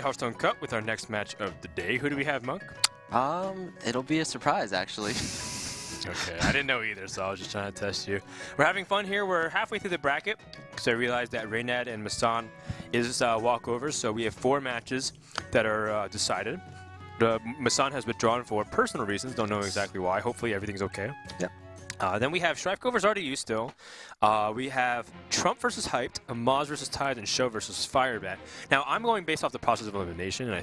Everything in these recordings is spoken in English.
Hearthstone Cup with our next match of the day. Who do we have, Monk? It'll be a surprise, actually. Okay, I didn't know either, so I was just trying to test you. We're having fun here. We're halfway through the bracket, so I realized that Reynad and Masan is walkovers, so we have 4 matches that are decided. Masan has withdrawn for personal reasons, don't know exactly why. Hopefully everything's okay. Yep. Then we have StrifeCro versus RDU still. We have Trump versus Hyped, Amaz versus Tide, and Show versus Firebat. Now, I'm going based off the process of elimination, and I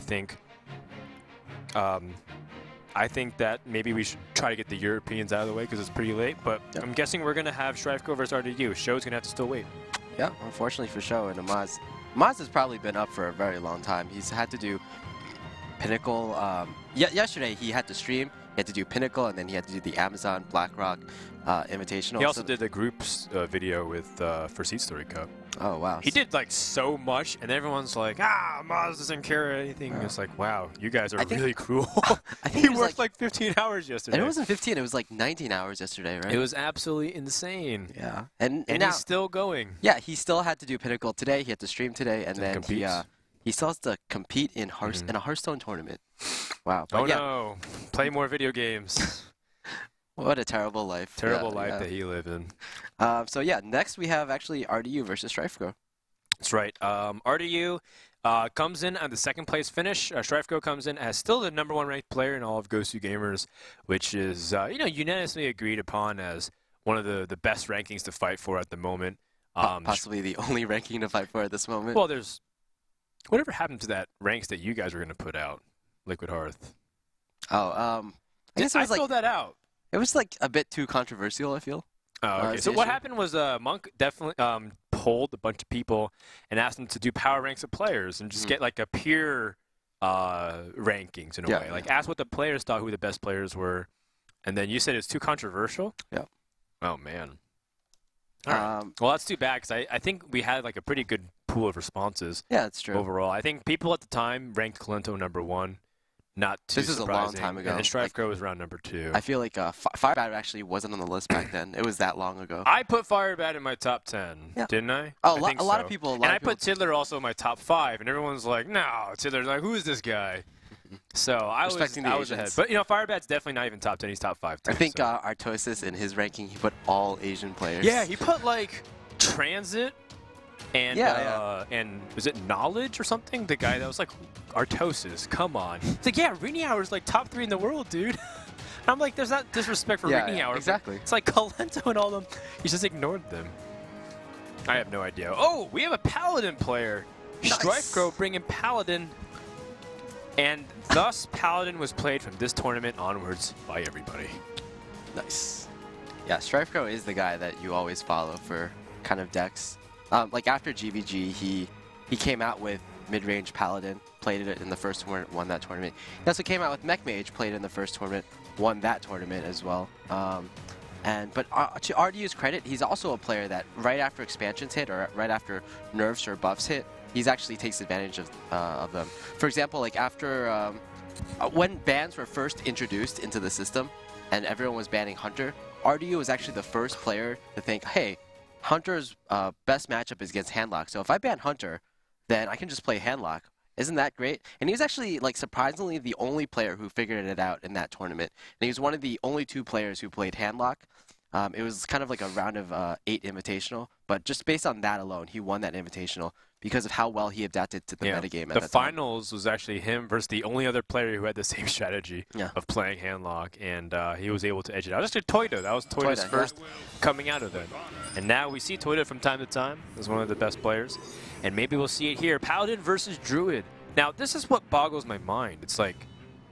think that maybe we should try to get the Europeans out of the way because it's pretty late, but yep. I'm guessing we're going to have StrifeCro versus RDU. Show's going to have to still wait. Yeah, unfortunately for Show and Amaz. Amaz has probably been up for a very long time. He's had to do Pinnacle. Yesterday, he had to stream. He had to do Pinnacle, and then he had to do the Amazon BlackRock Invitational. He also did the groups video with for Seed Story Cup. Oh, wow. He did, like, so much, and everyone's like, Maz doesn't care or anything. It's like, wow, you guys are really cruel. I think he worked like 15 hours yesterday. And it wasn't 15. It was like 19 hours yesterday, right? It was absolutely insane. Yeah. And now, he's still going. Yeah, he still had to do Pinnacle today. He had to stream today, and then he still has to compete in a Hearthstone tournament. Wow. But no. Play more video games. What a terrible life. Terrible life that he lived in. So yeah, next we have actually RDU versus StrifeCro. That's right. RDU comes in on the 2nd place finish. StrifeCro comes in as still the #1 ranked player in all of Gosu Gamers, which is unanimously agreed upon as one of the best rankings to fight for at the moment. Possibly the only ranking to fight for at this moment. Well, there's whatever happened to that ranks that you guys were going to put out, Liquid Hearth. Oh, I guess it was filled that out. It was like a bit too controversial, I feel. Oh, okay. So what happened was Monk definitely polled a bunch of people and asked them to do power ranks of players and just get like a peer rankings in a way. Like ask what the players thought who the best players were, and then you said it's too controversial. Yeah. Oh man. All right. Well, that's too bad because I think we had like a pretty good pool of responses. Yeah, that's true. Overall, I think people at the time ranked Kalento #1. Not too This is surprising. a long time ago. And StrifeCro was around #2. I feel like Firebat actually wasn't on the list back then. It was that long ago. I put Firebat in my top 10, didn't I? Oh, a lot of people. And I put Tiddler also in my top 5, and everyone's like, no, Tiddler's like, who is this guy? So I was ahead. But, Firebat's definitely not even top 10. He's top 5, too. I think Artosis, in his ranking, he put all Asian players. Yeah, he put, like, Transit. And and was it Knowledge or something? The guy that was like, Artosis, come on. It's like, yeah, Riniauer's like top 3 in the world, dude. I'm like, there's not disrespect for Riniauer. Exactly. It's like Kalento and all them. He just ignored them. I have no idea. Oh, we have a Paladin player. Nice. StrifeCro bringing Paladin. And thus, Paladin was played from this tournament onwards by everybody. Nice. Yeah, StrifeCro is the guy that you always follow for kind of decks. Like after GVG, he came out with mid-range Paladin, played it in the first tournament, won that tournament. He also came out with Mech Mage, played it in the first tournament, won that tournament as well. But to RDU's credit, he's also a player that right after expansions hit or right after nerfs or buffs hit, he actually takes advantage of them. For example, like after when bans were first introduced into the system and everyone was banning Hunter, RDU was actually the first player to think, hey, Hunter's best matchup is against Handlock. So if I ban Hunter, then I can just play Handlock. Isn't that great? And he was actually, like, surprisingly the only player who figured it out in that tournament. And he was one of the only 2 players who played Handlock. It was kind of like a round of 8 invitational. But just based on that alone, he won that invitational because of how well he adapted to the metagame at that time. The finals was actually him versus the only other player who had the same strategy of playing Handlock, and he was able to edge it out. Just Toyota. That was Toyota's first coming out of it. And now we see Toyota from time to time as one of the best players, and maybe we'll see it here. Paladin versus Druid. Now, this is what boggles my mind. It's like,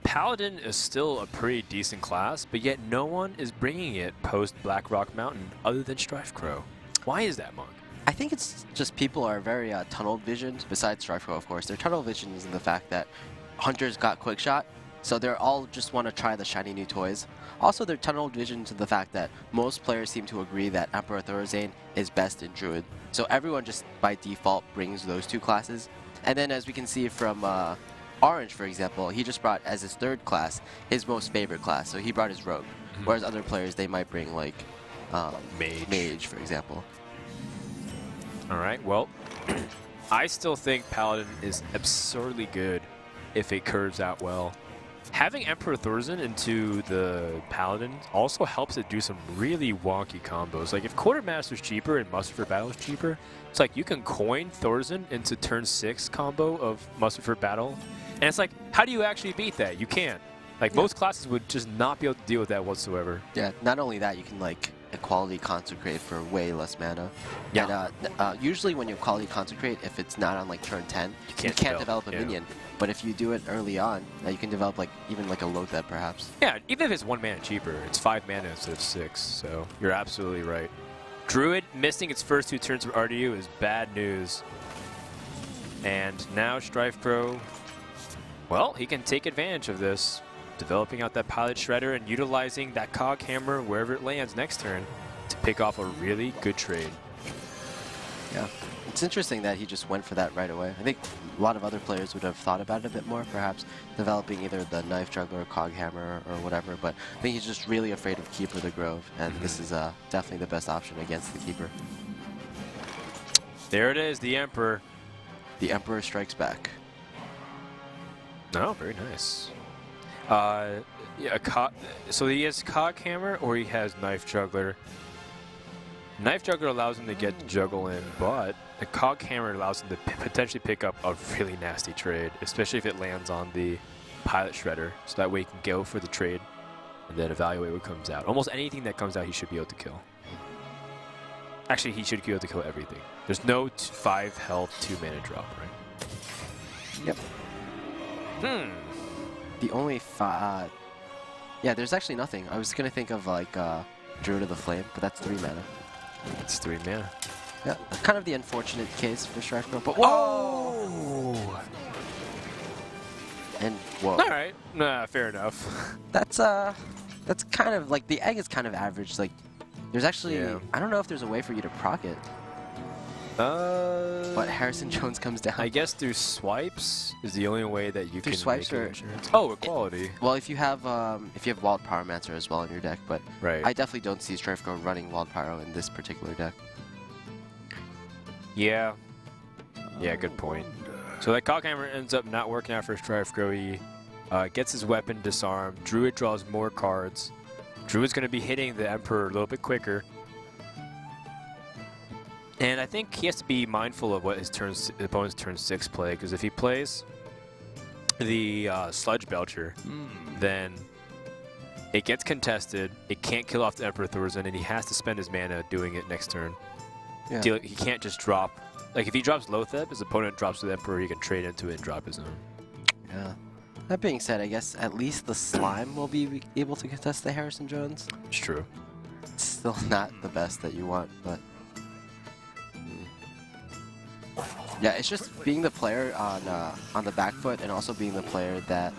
Paladin is still a pretty decent class, but yet no one is bringing it post BlackRock Mountain other than StrifeCro. Why is that, Monk? I think it's just people are very tunnel visioned, besides StrifeCro, of course. Their tunnel vision is in the fact that Hunters got quick shot, so they're all just want to try the shiny new toys. Also, they're tunnel vision to the fact that most players seem to agree that Emperor Thorazane is best in Druid. So everyone just by default brings those 2 classes. And then as we can see from Orange, for example, he just brought as his 3rd class his most favorite class. So he brought his Rogue. Whereas other players, they might bring like Mage, for example. All right, well, I still think Paladin is absurdly good if it curves out well. Having Emperor Thorzen into the Paladin also helps it do some really wonky combos. Like if Quartermaster's cheaper and Muster for Battle is cheaper, it's like you can coin Thorzen into turn 6 combo of Muster for Battle. And it's like, how do you actually beat that? You can't. Like most classes would just not be able to deal with that whatsoever. Yeah, not only that, you can like Equality Consecrate for way less mana. Yeah. And usually when you Equality Consecrate, if it's not on like turn 10, you can't develop a minion. But if you do it early on, you can develop like even like a Lotheb perhaps. Yeah, even if it's 1 mana cheaper, it's 5 mana instead of 6. So you're absolutely right. Druid missing its first 2 turns of RDU is bad news. And now StrifeCro, well, he can take advantage of this, developing out that Pilot Shredder and utilizing that Cog Hammer wherever it lands next turn to pick off a really good trade. Yeah, it's interesting that he just went for that right away. I think a lot of other players would have thought about it a bit more, perhaps developing either the Knife Juggler or Cog Hammer or whatever, but I think he's just really afraid of Keeper the Grove, and this is definitely the best option against the Keeper. There it is, the Emperor. The Emperor strikes back. Oh, very nice. Yeah, so he has Cog Hammer or he has Knife Juggler. Knife Juggler allows him to get the juggle in, but the Cog Hammer allows him to potentially pick up a really nasty trade, especially if it lands on the Pilot Shredder, so that way he can go for the trade and then evaluate what comes out. Almost anything that comes out he should be able to kill. Actually, he should be able to kill everything. There's no 5 health, 2 mana drop, right? Yep. The only 5... yeah, there's actually nothing. I was going to think of like Druid of the Flame, but that's 3 mana. It's 3 mana. Yeah, kind of the unfortunate case for StrifeCro, but whoa! And whoa. All right, nah, fair enough. That's kind of like the egg is kind of average. Like, there's actually I don't know if there's a way for you to proc it. But Harrison Jones comes down. I guess through swipes is the only way that you through can swipes make or insurance. Oh, equality. Well, if you have Wild Pyromancer as well in your deck, but right. I definitely don't see StrifeCro running Wild Pyro in this particular deck. Yeah. Yeah, good point. So that Cog Hammer ends up not working out for StrifeCro. He gets his weapon disarmed. Druid draws more cards. Druid's going to be hitting the Emperor a little bit quicker. And I think he has to be mindful of what his opponent's turn 6 play, because if he plays the Sludge Belcher, then it gets contested, it can't kill off the Emperor Thorzen, and he has to spend his mana doing it next turn. Yeah. He can't just drop. Like, if he drops Lotheb, his opponent drops the Emperor, he can trade into it and drop his own. Yeah. That being said, I guess at least the Slime will be able to contest the Harrison Jones. It's true. It's still not the best that you want, but... yeah, it's just being the player on the back foot and also being the player that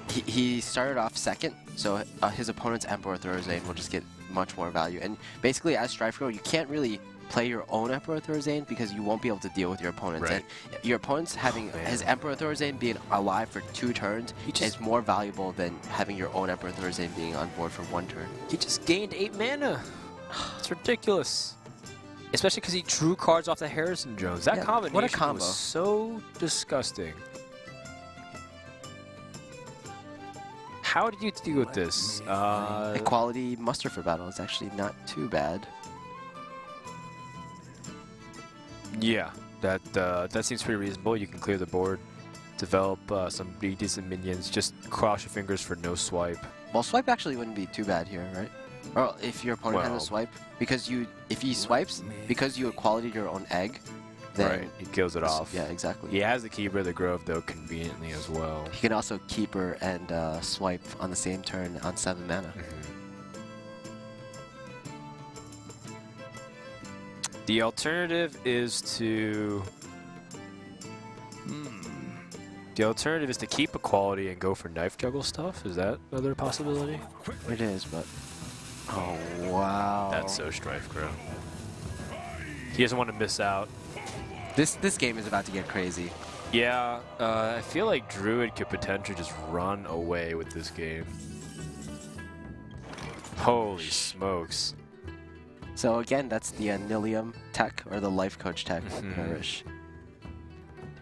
he started off second, so his opponent's Emperor Thorzen will just get much more value. And basically, as StrifeCro, you can't really play your own Emperor Thorzen because you won't be able to deal with your opponents. Right. And your opponent's having his Emperor Thorzen being alive for 2 turns is more valuable than having your own Emperor Thorzen being on board for 1 turn. He just gained 8 mana. It's ridiculous. Especially because he drew cards off the Harrison Jones. That combination what a combo. Was so disgusting. How did you deal with this? Equality Muster for Battle is actually not too bad. Yeah, that seems pretty reasonable. You can clear the board, develop some pretty decent minions. Just cross your fingers for no swipe. Well, swipe actually wouldn't be too bad here, right? Or if your opponent has a swipe, because if he swipes, because you equality your own egg, then he kills it off. Yeah, exactly. He has the Keeper of the Grove though, conveniently as well. He can also Keeper and swipe on the same turn on 7 mana. The alternative is to... The alternative is to keep equality and go for Knife Juggle stuff. Is that another possibility? It is, but... oh, wow. That's so StrifeCro. He doesn't want to miss out. This game is about to get crazy. Yeah, I feel like Druid could potentially just run away with this game. Holy smokes. So again, that's the Nihilum tech, or the Life Coach tech, Nourish.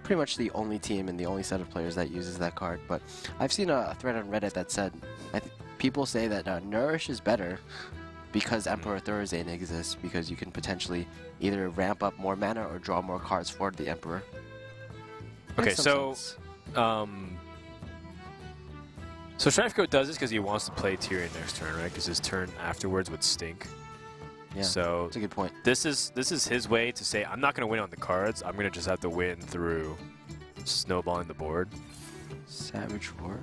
pretty much the only team and the only set of players that uses that card. But I've seen a thread on Reddit that said people say that Nourish is better because Emperor Thurzane exists, because you can potentially either ramp up more mana or draw more cards for the Emperor. Okay, so so StrifeCro does this because he wants to play Tyrion next turn, right? Because his turn afterwards would stink. Yeah, so that's a good point. This is his way to say, I'm not going to win on the cards. I'm going to just have to win through snowballing the board. Savage Roar.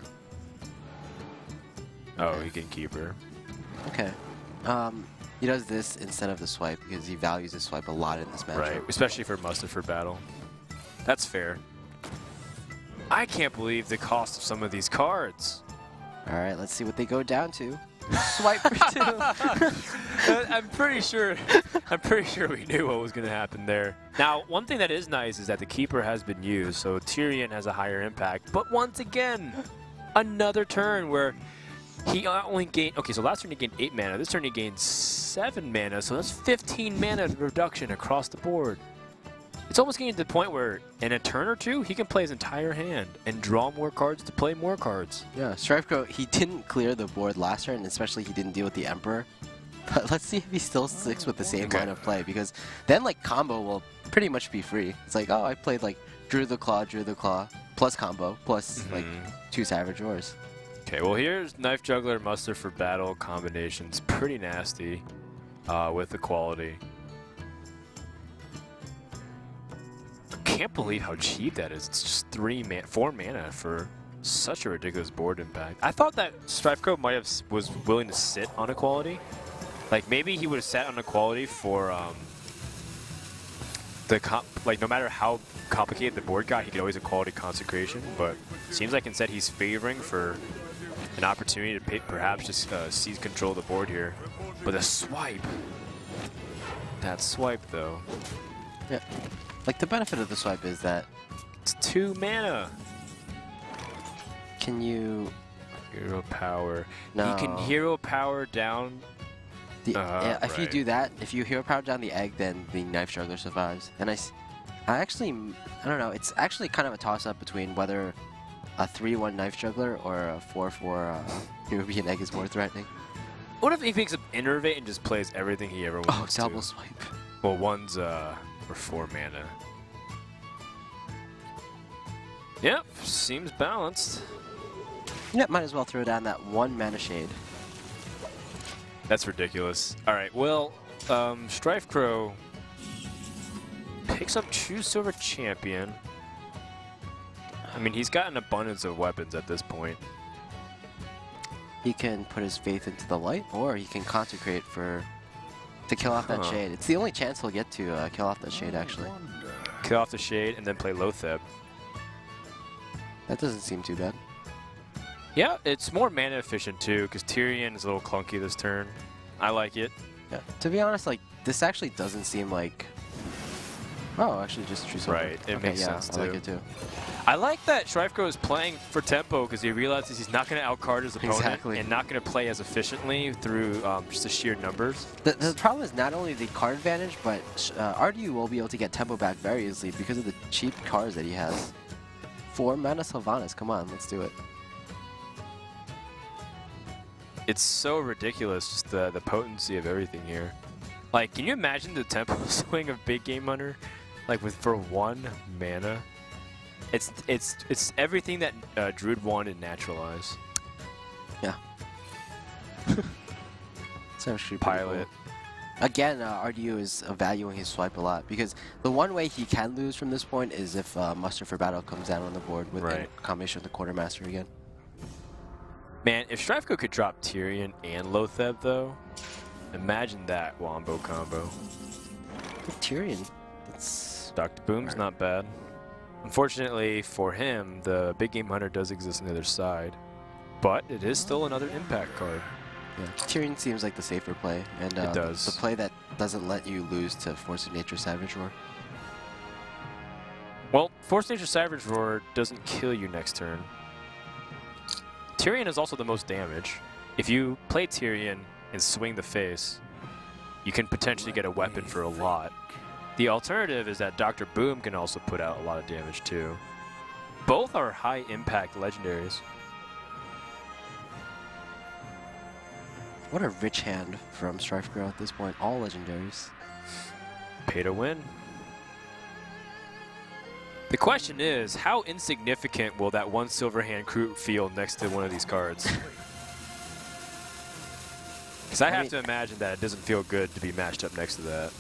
Oh, he can keep her. Okay. He does this instead of the swipe because he values his swipe a lot in this matchup. Right, especially for Muster for battle. That's fair. I can't believe the cost of some of these cards. All right, let's see what they go down to. Swipe for 2. I'm pretty sure we knew what was going to happen there. Now, one thing that is nice is that the keeper has been used, so Tyrion has a higher impact. But once again, another turn where he only gained... Okay, so last turn he gained 8 mana. This turn he gained 7 mana, so that's 15 mana reduction across the board. It's almost getting to the point where in a turn or two, he can play his entire hand and draw more cards to play more cards. Yeah, StrifeCro, he didn't clear the board last turn, and especially he didn't deal with the Emperor. But let's see if he still sticks with the same line of play, because then, like, combo will pretty much be free. It's like, oh, I played, like, Drew the Claw, plus combo, plus, like, 2 Savage Roars. Okay, well, here's Knife Juggler, Muster for battle combinations. Pretty nasty with the quality. Can't believe how cheap that is. It's just 4 mana for such a ridiculous board impact. I thought that StrifeCro was willing to sit on equality. Like maybe he would have sat on equality for like no matter how complicated the board got, he could always equality consecration. But seems like instead he's favoring for an opportunity to perhaps just seize control of the board here. But the swipe, that swipe though. Yeah. Like, the benefit of the swipe is that it's 2 mana. Can you... Hero power. No. You can hero power down... yeah, if you do that, if you hero power down the egg, then the Knife Juggler survives. And I actually... I don't know. It's actually kind of a toss-up between whether a 3-1 Knife Juggler or a 4-4 Nubian egg is more threatening. What if he picks up Innervate and just plays everything he ever wants to? Oh, double swipe. Well, one's... for 4 mana. Yep, seems balanced. Yep, might as well throw down that 1 mana shade. That's ridiculous. Alright, well, StrifeCro picks up True Silver Champion. I mean, he's got an abundance of weapons at this point. He can put his faith into the light, or he can consecrate to kill off that shade. It's the only chance he'll get to kill off that shade, actually. Kill off the shade and then play Lotheb. That doesn't seem too bad. Yeah, it's more mana efficient too, because Tyrion is a little clunky this turn. I like it. Yeah. To be honest, like, this actually doesn't seem like... Oh, actually just True Silver. Right, it makes sense too. I like it too. I like that StrifeCro is playing for tempo because he realizes he's not going to outcard his opponent and not going to play as efficiently through just the sheer numbers. The problem is not only the card advantage, but RDU will be able to get tempo back very easily because of the cheap cards that he has. 4 mana Sylvanas, come on, let's do it. It's so ridiculous, just the potency of everything here. Like, can you imagine the tempo swing of Big Game Hunter? Like, for 1 mana? It's everything that Druid wanted naturalize. Yeah. It's actually Pilot. Cool. Again, RDU is valuing his swipe a lot because the one way he can lose from this point is if Muster for Battle comes down on the board with a combination with the Quartermaster again. Man, if StrifeCro could drop Tyrion and Lotheb, though, imagine that wombo combo. Tyrion. That's... Dr. Boom's not bad. Unfortunately for him, the Big Game Hunter does exist on the other side, but it is still another impact card. Yeah, Tyrion seems like the safer play, and it does. The play that doesn't let you lose to Force of Nature Savage Roar. Well, Force of Nature Savage Roar doesn't kill you next turn. Tyrion is also the most damage. If you play Tyrion and swing the face, you can potentially get a weapon for a lot. The alternative is that Dr. Boom can also put out a lot of damage too. Both are high impact legendaries. What a rich hand from StrifeCro at this point. All legendaries. Pay to win. The question is, how insignificant will that one silver hand crew feel next to one of these cards? Because I have to imagine that it doesn't feel good to be matched up next to that.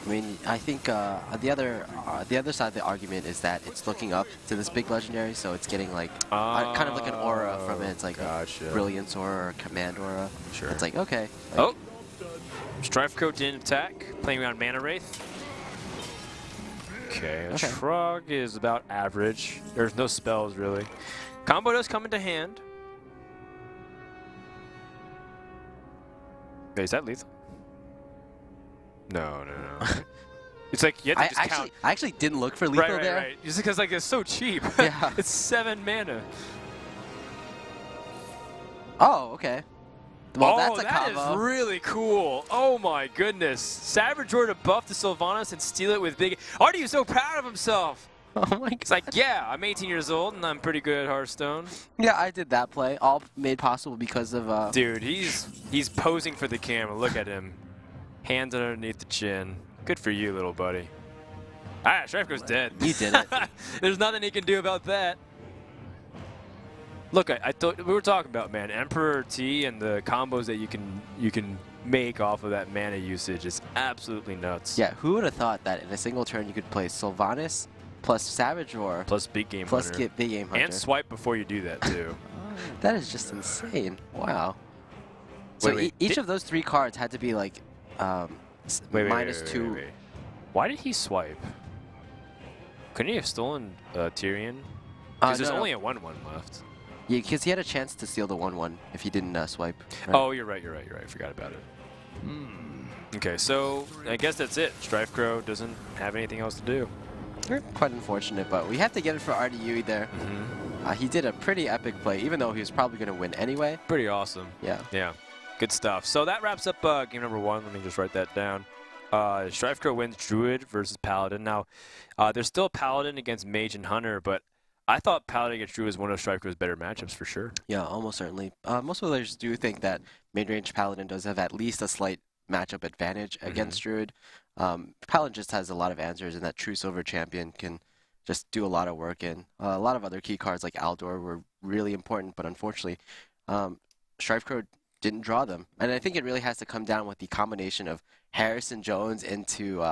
I mean, I think the other side of the argument is that it's looking up to this big legendary, so it's getting like kind of like an aura from it. It's like a Brilliance aura or Command aura. Sure. It's like, okay. Like, oh! StrifeCro didn't attack, playing around Mana Wraith. Okay, a Shrug is about average. There's no spells, really. Combo does come into hand. Wait, is that lethal? No. It's like, you have to just count. I actually didn't look for lethal there. Right. Just because like, it's so cheap. Yeah. It's 7 mana. Oh, okay. Well, that's a combo. That is really cool. Oh my goodness. Savage Roar to buff the Sylvanas and steal it with big... Artie's so proud of himself. Oh my god. It's like, yeah, I'm 18 years old and I'm pretty good at Hearthstone. Yeah, I did that play. All made possible because of... Dude, he's posing for the camera. Look at him. Hands underneath the chin. Good for you, little buddy. Ah, StrifeCro's dead. You did it. There's nothing he can do about that. Look, I thought we were talking about, man, Emperor T and the combos that you can make off of that mana usage is absolutely nuts. Yeah, who would have thought that in a single turn you could play Sylvanas plus Savage Roar plus Big Game plus Hunter. Big Game Hunter. And swipe before you do that too. That is just insane. Wow. So each of those 3 cards had to be like -2. Wait. Why did he swipe? Couldn't he have stolen Tyrion? Because there's only a 1/1 left. Yeah, because he had a chance to steal the 1/1 if he didn't swipe. Right? Oh, you're right. I forgot about it. Okay, so I guess that's it. StrifeCro doesn't have anything else to do. Quite unfortunate, but we have to get it for RDU there. He did a pretty epic play, even though he was probably going to win anyway. Pretty awesome. Yeah. Good stuff. So that wraps up game number 1. Let me just write that down. StrifeCro wins Druid versus Paladin. Now, there's still Paladin against Mage and Hunter, but I thought Paladin against Druid was one of StrifeCro's better matchups for sure. Yeah, almost certainly. Most players do think that mid-range Paladin does have at least a slight matchup advantage against Druid. Paladin just has a lot of answers, and that true silver champion can just do a lot of work in. A lot of other key cards like Aldor were really important, but unfortunately, StrifeCro didn't draw them. And I think it really has to come down with the combination of Harrison Jones into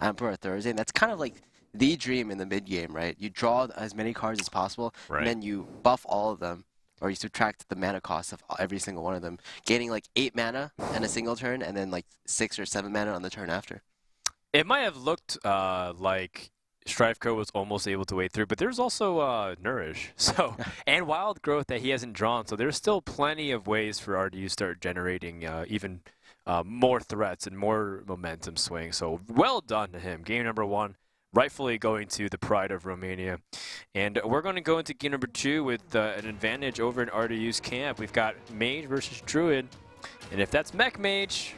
Emperor Thursday, and that's kind of like the dream in the mid game, right? You draw as many cards as possible, and then you buff all of them, or you subtract the mana cost of every single one of them, gaining like 8 mana in a single turn, and then like 6 or 7 mana on the turn after. It might have looked like StrifeCro was almost able to wade through, but there's also Nourish, and Wild Growth that he hasn't drawn, so there's still plenty of ways for RDU to start generating even more threats and more momentum swing. So well done to him. Game number 1. Rightfully going to the pride of Romania. And we're going to go into game number 2 with an advantage over in RDU's camp. We've got Mage versus Druid. And if that's Mech Mage,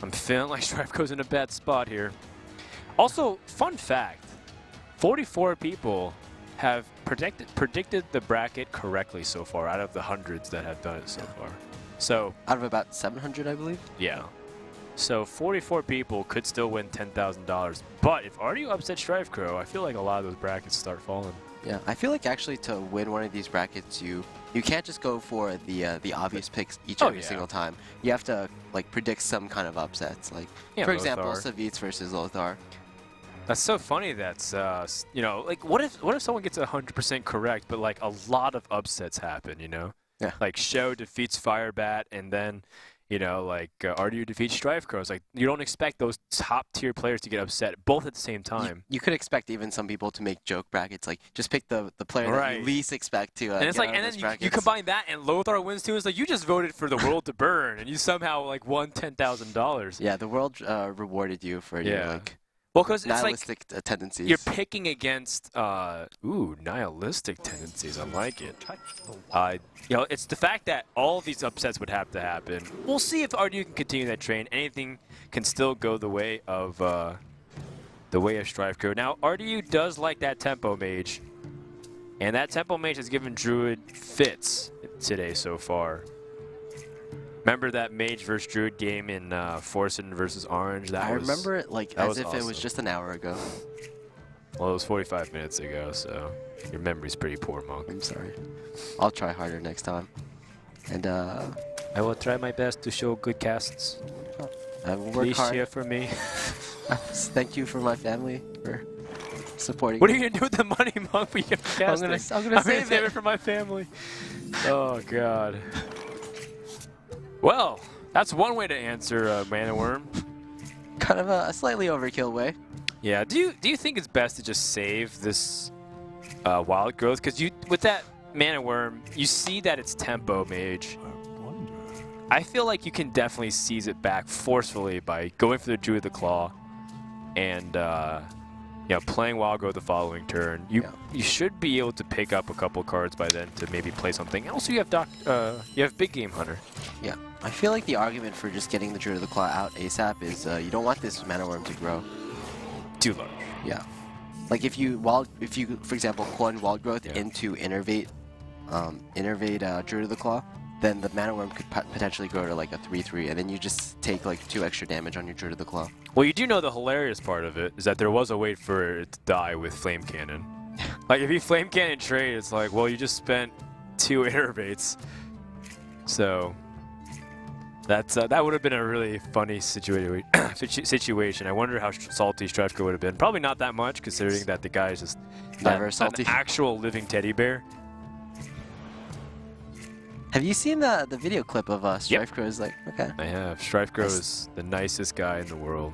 I'm feeling like StrifeCro's in a bad spot here. Also, fun fact, 44 people have predicted the bracket correctly so far out of the hundreds that have done it so far. So out of about 700, I believe? Yeah. So 44 people could still win $10,000. But if RDU upsets StrifeCro, I feel like a lot of those brackets start falling. Yeah, I feel like actually to win one of these brackets, you can't just go for the obvious picks every single time. You have to like predict some kind of upsets. Like for example, Savitz versus Lothar. That's so funny. That's you know, like what if someone gets 100% correct, but like a lot of upsets happen, you know? Yeah. Like Show defeats Firebat, and then you know, like RDU defeats StrifeCro. It's like you don't expect those top tier players to get upset both at the same time. You could expect even some people to make joke brackets, like just pick the player that you least expect to. And it's like, and then you combine that and Lothar wins too. It's like you just voted for the world to burn, and you somehow like won $10,000. Yeah, the world rewarded you for your like. Well, because it's nihilistic tendencies. You're picking against, nihilistic tendencies. I like it. You know, it's the fact that all of these upsets would have to happen. We'll see if RDU can continue that train. Anything can still go the way of the way of StrifeCro. Now, RDU does like that tempo mage, and that tempo mage has given Druid fits today so far. Remember that mage versus Druid game in Forsen versus Orange? I remember it like as if it was just an hour ago. Well, it was 45 minutes ago, so your memory's pretty poor, Monk. I'm sorry. I'll try harder next time. And I will try my best to show good casts. I will work Please hard. cheer for me. Thank you for my family for supporting. What are you gonna do with the money, Monk? We get casting. I'm gonna save it for my family. Oh God. Well, that's one way to answer Mana Worm. Kind of a slightly overkill way. Yeah. Do you think it's best to just save this wild growth? Because with that Mana Worm, you see that it's tempo mage. I feel like you can definitely seize it back forcefully by going for the Druid of the Claw and you know, playing Wild Growth the following turn. You should be able to pick up a couple cards by then to maybe play something. Also, you have Big Game Hunter. Yeah, I feel like the argument for just getting the Druid of the Claw out ASAP is you don't want this Mana Worm to grow too large. Yeah, like if you for example clone Wild Growth into Innervate Druid of the Claw, then the Mana Worm could potentially grow to like a 3/3, and then you just take like 2 extra damage on your Druid of the Claw. Well, you do know the hilarious part of it is that there was a way for it to die with Flame Cannon. Like, if you Flame Cannon trade, it's like, well, you just spent 2 Innervates. So, that's that would have been a really funny situation. I wonder how salty StrifeCro would have been. Probably not that much, considering that the guy is just never salty. An actual living teddy bear. Have you seen the video clip of StrifeCro? Is like, okay. I have. StrifeCro is the nicest guy in the world.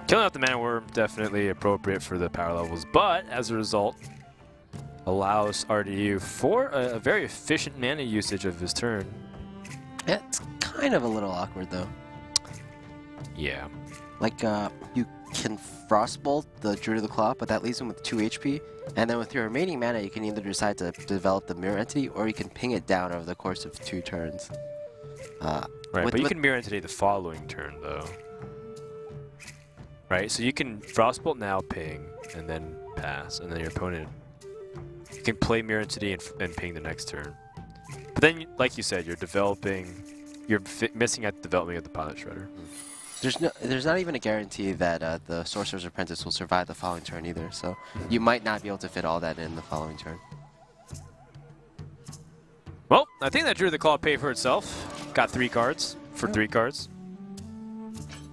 Killing out the Mana Worm, definitely appropriate for the power levels, but as a result, allows RDU for a very efficient mana usage of his turn. Yeah, it's kind of a little awkward though. Yeah. Like, you can Frostbolt the Druid of the Claw, but that leaves him with 2 HP. And then with your remaining mana, you can either decide to develop the Mirror Entity, or you can ping it down over the course of 2 turns. Right, but you can Mirror Entity the following turn, though. Right, so you can Frostbolt now, ping, and then pass, and then your opponent... You can play Mirror Entity and ping the next turn. But then, like you said, you're developing... You're missing out the development of the Pilot Shredder. There's not even a guarantee that the Sorcerer's Apprentice will survive the following turn either, so you might not be able to fit all that in the following turn. Well, I think that Druid of the Claw paid for itself. Got 3 cards for 3 cards.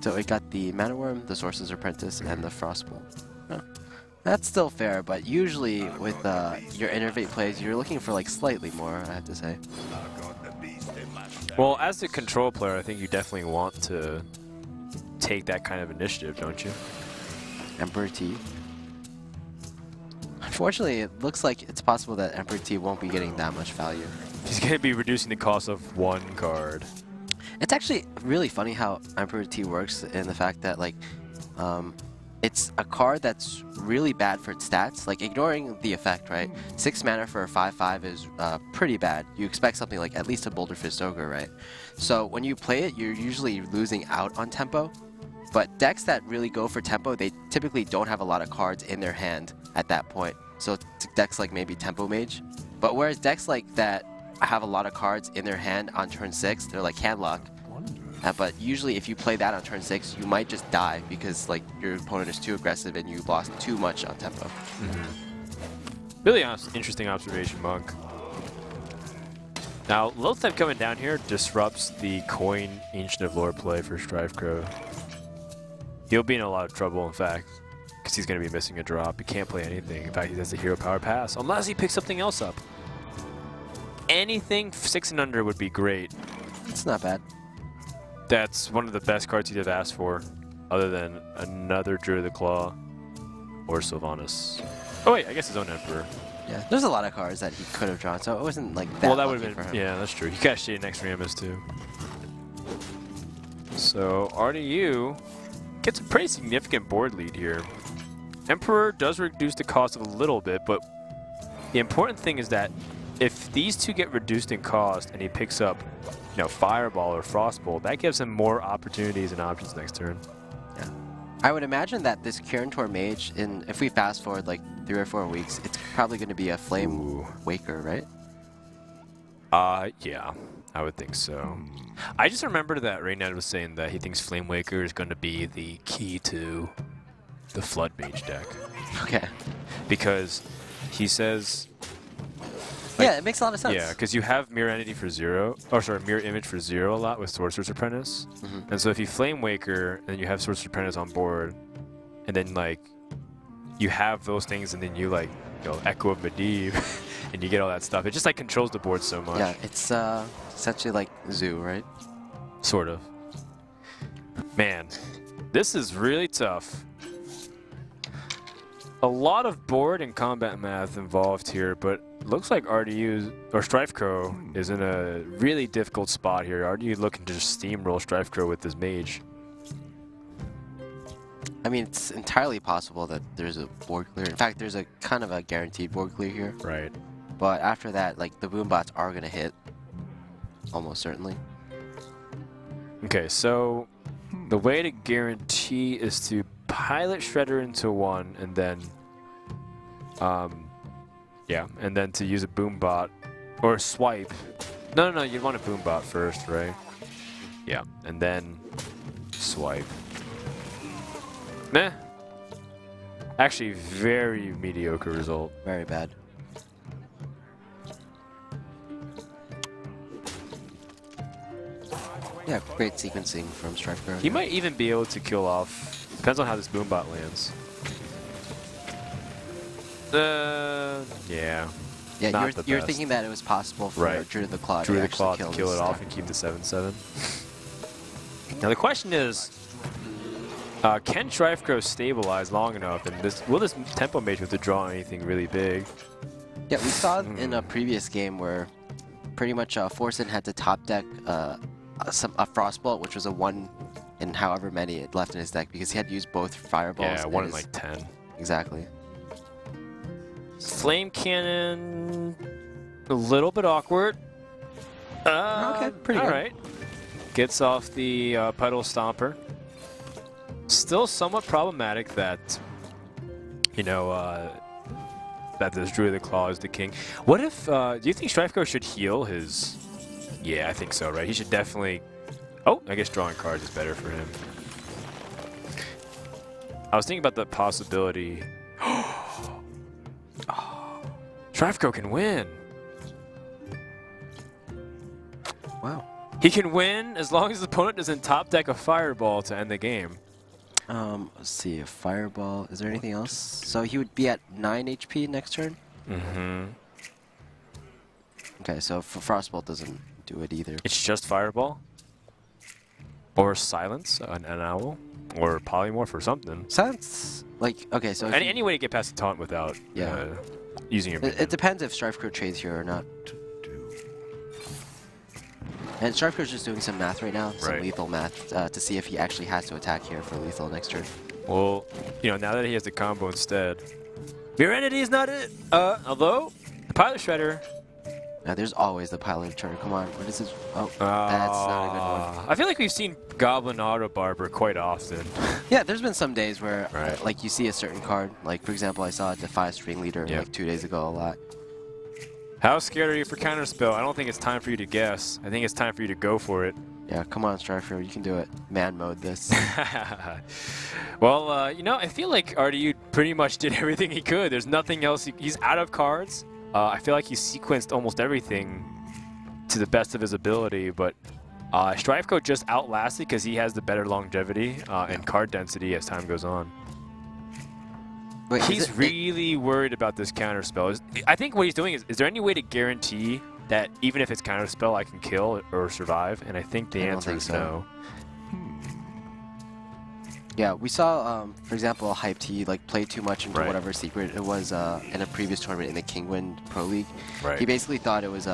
So it got the Mana Worm, the Sorcerer's Apprentice, and the Frostbolt. Oh. That's still fair, but usually with your Innervate plays, you're looking for like slightly more, I have to say. Well, as a control player, I think you definitely want to take that kind of initiative, don't you? Emperor T. Unfortunately, it looks like it's possible that Emperor T won't be getting that much value. He's going to be reducing the cost of 1 card. It's actually really funny how Emperor T works in the fact that, like, it's a card that's really bad for its stats. Like, ignoring the effect, right? 6 mana for a 5/5 is pretty bad. You expect something like at least a Boulder Fist Ogre, right? So when you play it, you're usually losing out on tempo. But decks that really go for tempo, they typically don't have a lot of cards in their hand at that point. So decks like maybe Tempo Mage. But whereas decks like that have a lot of cards in their hand on turn 6, they're like Handlock. But usually if you play that on turn 6, you might just die because like your opponent is too aggressive and you lost too much on tempo. Really interesting observation, Monk. Now, Loathtype coming down here disrupts the coin Ancient of Lore play for StrifeCro. He'll be in a lot of trouble, in fact, because he's going to be missing a drop. He can't play anything. In fact, he has a Hero Power Pass, unless he picks something else up. Anything 6 and under would be great. It's not bad. That's one of the best cards he'd have asked for, other than another Druid of the Claw or Sylvanas. Oh wait, I guess his own Emperor. Yeah, there's a lot of cards that he could have drawn, so it wasn't like that. Well, that would have been. Yeah, that's true. He cashed in next Rammus too. So RDU gets a pretty significant board lead here. Emperor does reduce the cost a little bit, but the important thing is that if these two get reduced in cost and he picks up, you know, Fireball or Frostbolt, that gives him more opportunities and options next turn. Yeah. I would imagine that this Kirantor Mage, if we fast forward like 3 or 4 weeks, it's probably going to be a Flame Waker, right? Yeah, I would think so. I just remember that Raynad was saying that he thinks Flame Waker is going to be the key to the Flood Mage deck. Okay. Because he says... Like, yeah, it makes a lot of sense. Yeah, because you have Mirror Entity for 0, or sorry, Mirror Image for 0 a lot with Sorcerer's Apprentice. And so if you Flame Waker, and you have Sorcerer's Apprentice on board, and then like, you have those things, and then you like, you know, Echo of Medivh, and you get all that stuff. It just like controls the board so much. Yeah, it's essentially like Zoo, right? Sort of. Man, this is really tough. A lot of board and combat math involved here, but looks like RDU or StrifeCro is in a really difficult spot here. RDU looking to just steamroll StrifeCro with this mage. I mean, it's entirely possible that there's a board clear. In fact, there's a kind of a guaranteed board clear here. Right. But after that, like, the boom bots are going to hit. Almost certainly. Okay, so the way to guarantee is to pilot Shredder into 1 and then, yeah, and then to use a boom bot or swipe. No, you'd want a boom bot first, right? Yeah, and then swipe. Meh. Actually, very mediocre result. Very bad. Yeah, great sequencing from StrifeCro. He might even be able to kill off. Depends on how this boom bot lands. Yeah. Yeah, you're thinking that it was possible for Druid of the Claw to kill it off and keep the 7/7. Now the question is, can StrifeCro stabilize long enough, and will this Tempo Mage have to draw anything really big? Yeah, we saw in a previous game where pretty much Forsen had to top deck a Frostbolt, which was a 1 in however many it left in his deck because he had used both Fireballs. Yeah, 1 in like 10. Exactly. Flame Cannon, a little bit awkward. Okay, pretty good. Alright. Gets off the Puddle Stomper. Still somewhat problematic that, you know, that this Druid of the Claw is the king. What if, do you think StrifeCro should heal his... Yeah, I think so, right? He should definitely... Oh, I guess drawing cards is better for him. I was thinking about the possibility... StrifeCro can win! Wow. He can win as long as his opponent doesn't top deck a Fireball to end the game. Let's see, a Fireball. Is there anything else? So he would be at 9 HP next turn? Mm-hmm. Okay, so Frostbolt doesn't do it either. It's just Fireball? Or Silence, an Owl? Or Polymorph or something. Silence, like, okay, so... Any way to get past the taunt without using your minion. It depends if StrifeCro trades here or not. And StrifeCro's just doing some math right now, some lethal math, to see if he actually has to attack here for lethal next turn. Well, you know, now that he has the combo instead. Mirror Entity is not it! Although, the Pilot Shredder... Now, there's always the Pilot Shredder. Come on, what is this? Oh, that's not a good one. I feel like we've seen Goblin Auto Barber quite often. Yeah, there's been some days where, like, you see a certain card. Like, for example, I saw Defy String Leader like 2 days ago a lot. How scared are you for Counterspell? I don't think it's time for you to guess. I think it's time for you to go for it. Yeah, come on, StrifeCro, you can do it. Man mode this. Well, you know, I feel like RDU pretty much did everything he could. There's nothing else. He's out of cards. I feel like he sequenced almost everything to the best of his ability, but StrifeCro just outlasted because he has the better longevity and card density as time goes on. Wait, he's really worried about this Counterspell. I think what he's doing is there any way to guarantee that even if it's Counterspell, I can kill or survive? And I think the answer is no. Yeah, we saw, for example, Hype T like play too much into whatever secret it was in a previous tournament in the Kingwind Pro League. He basically thought it was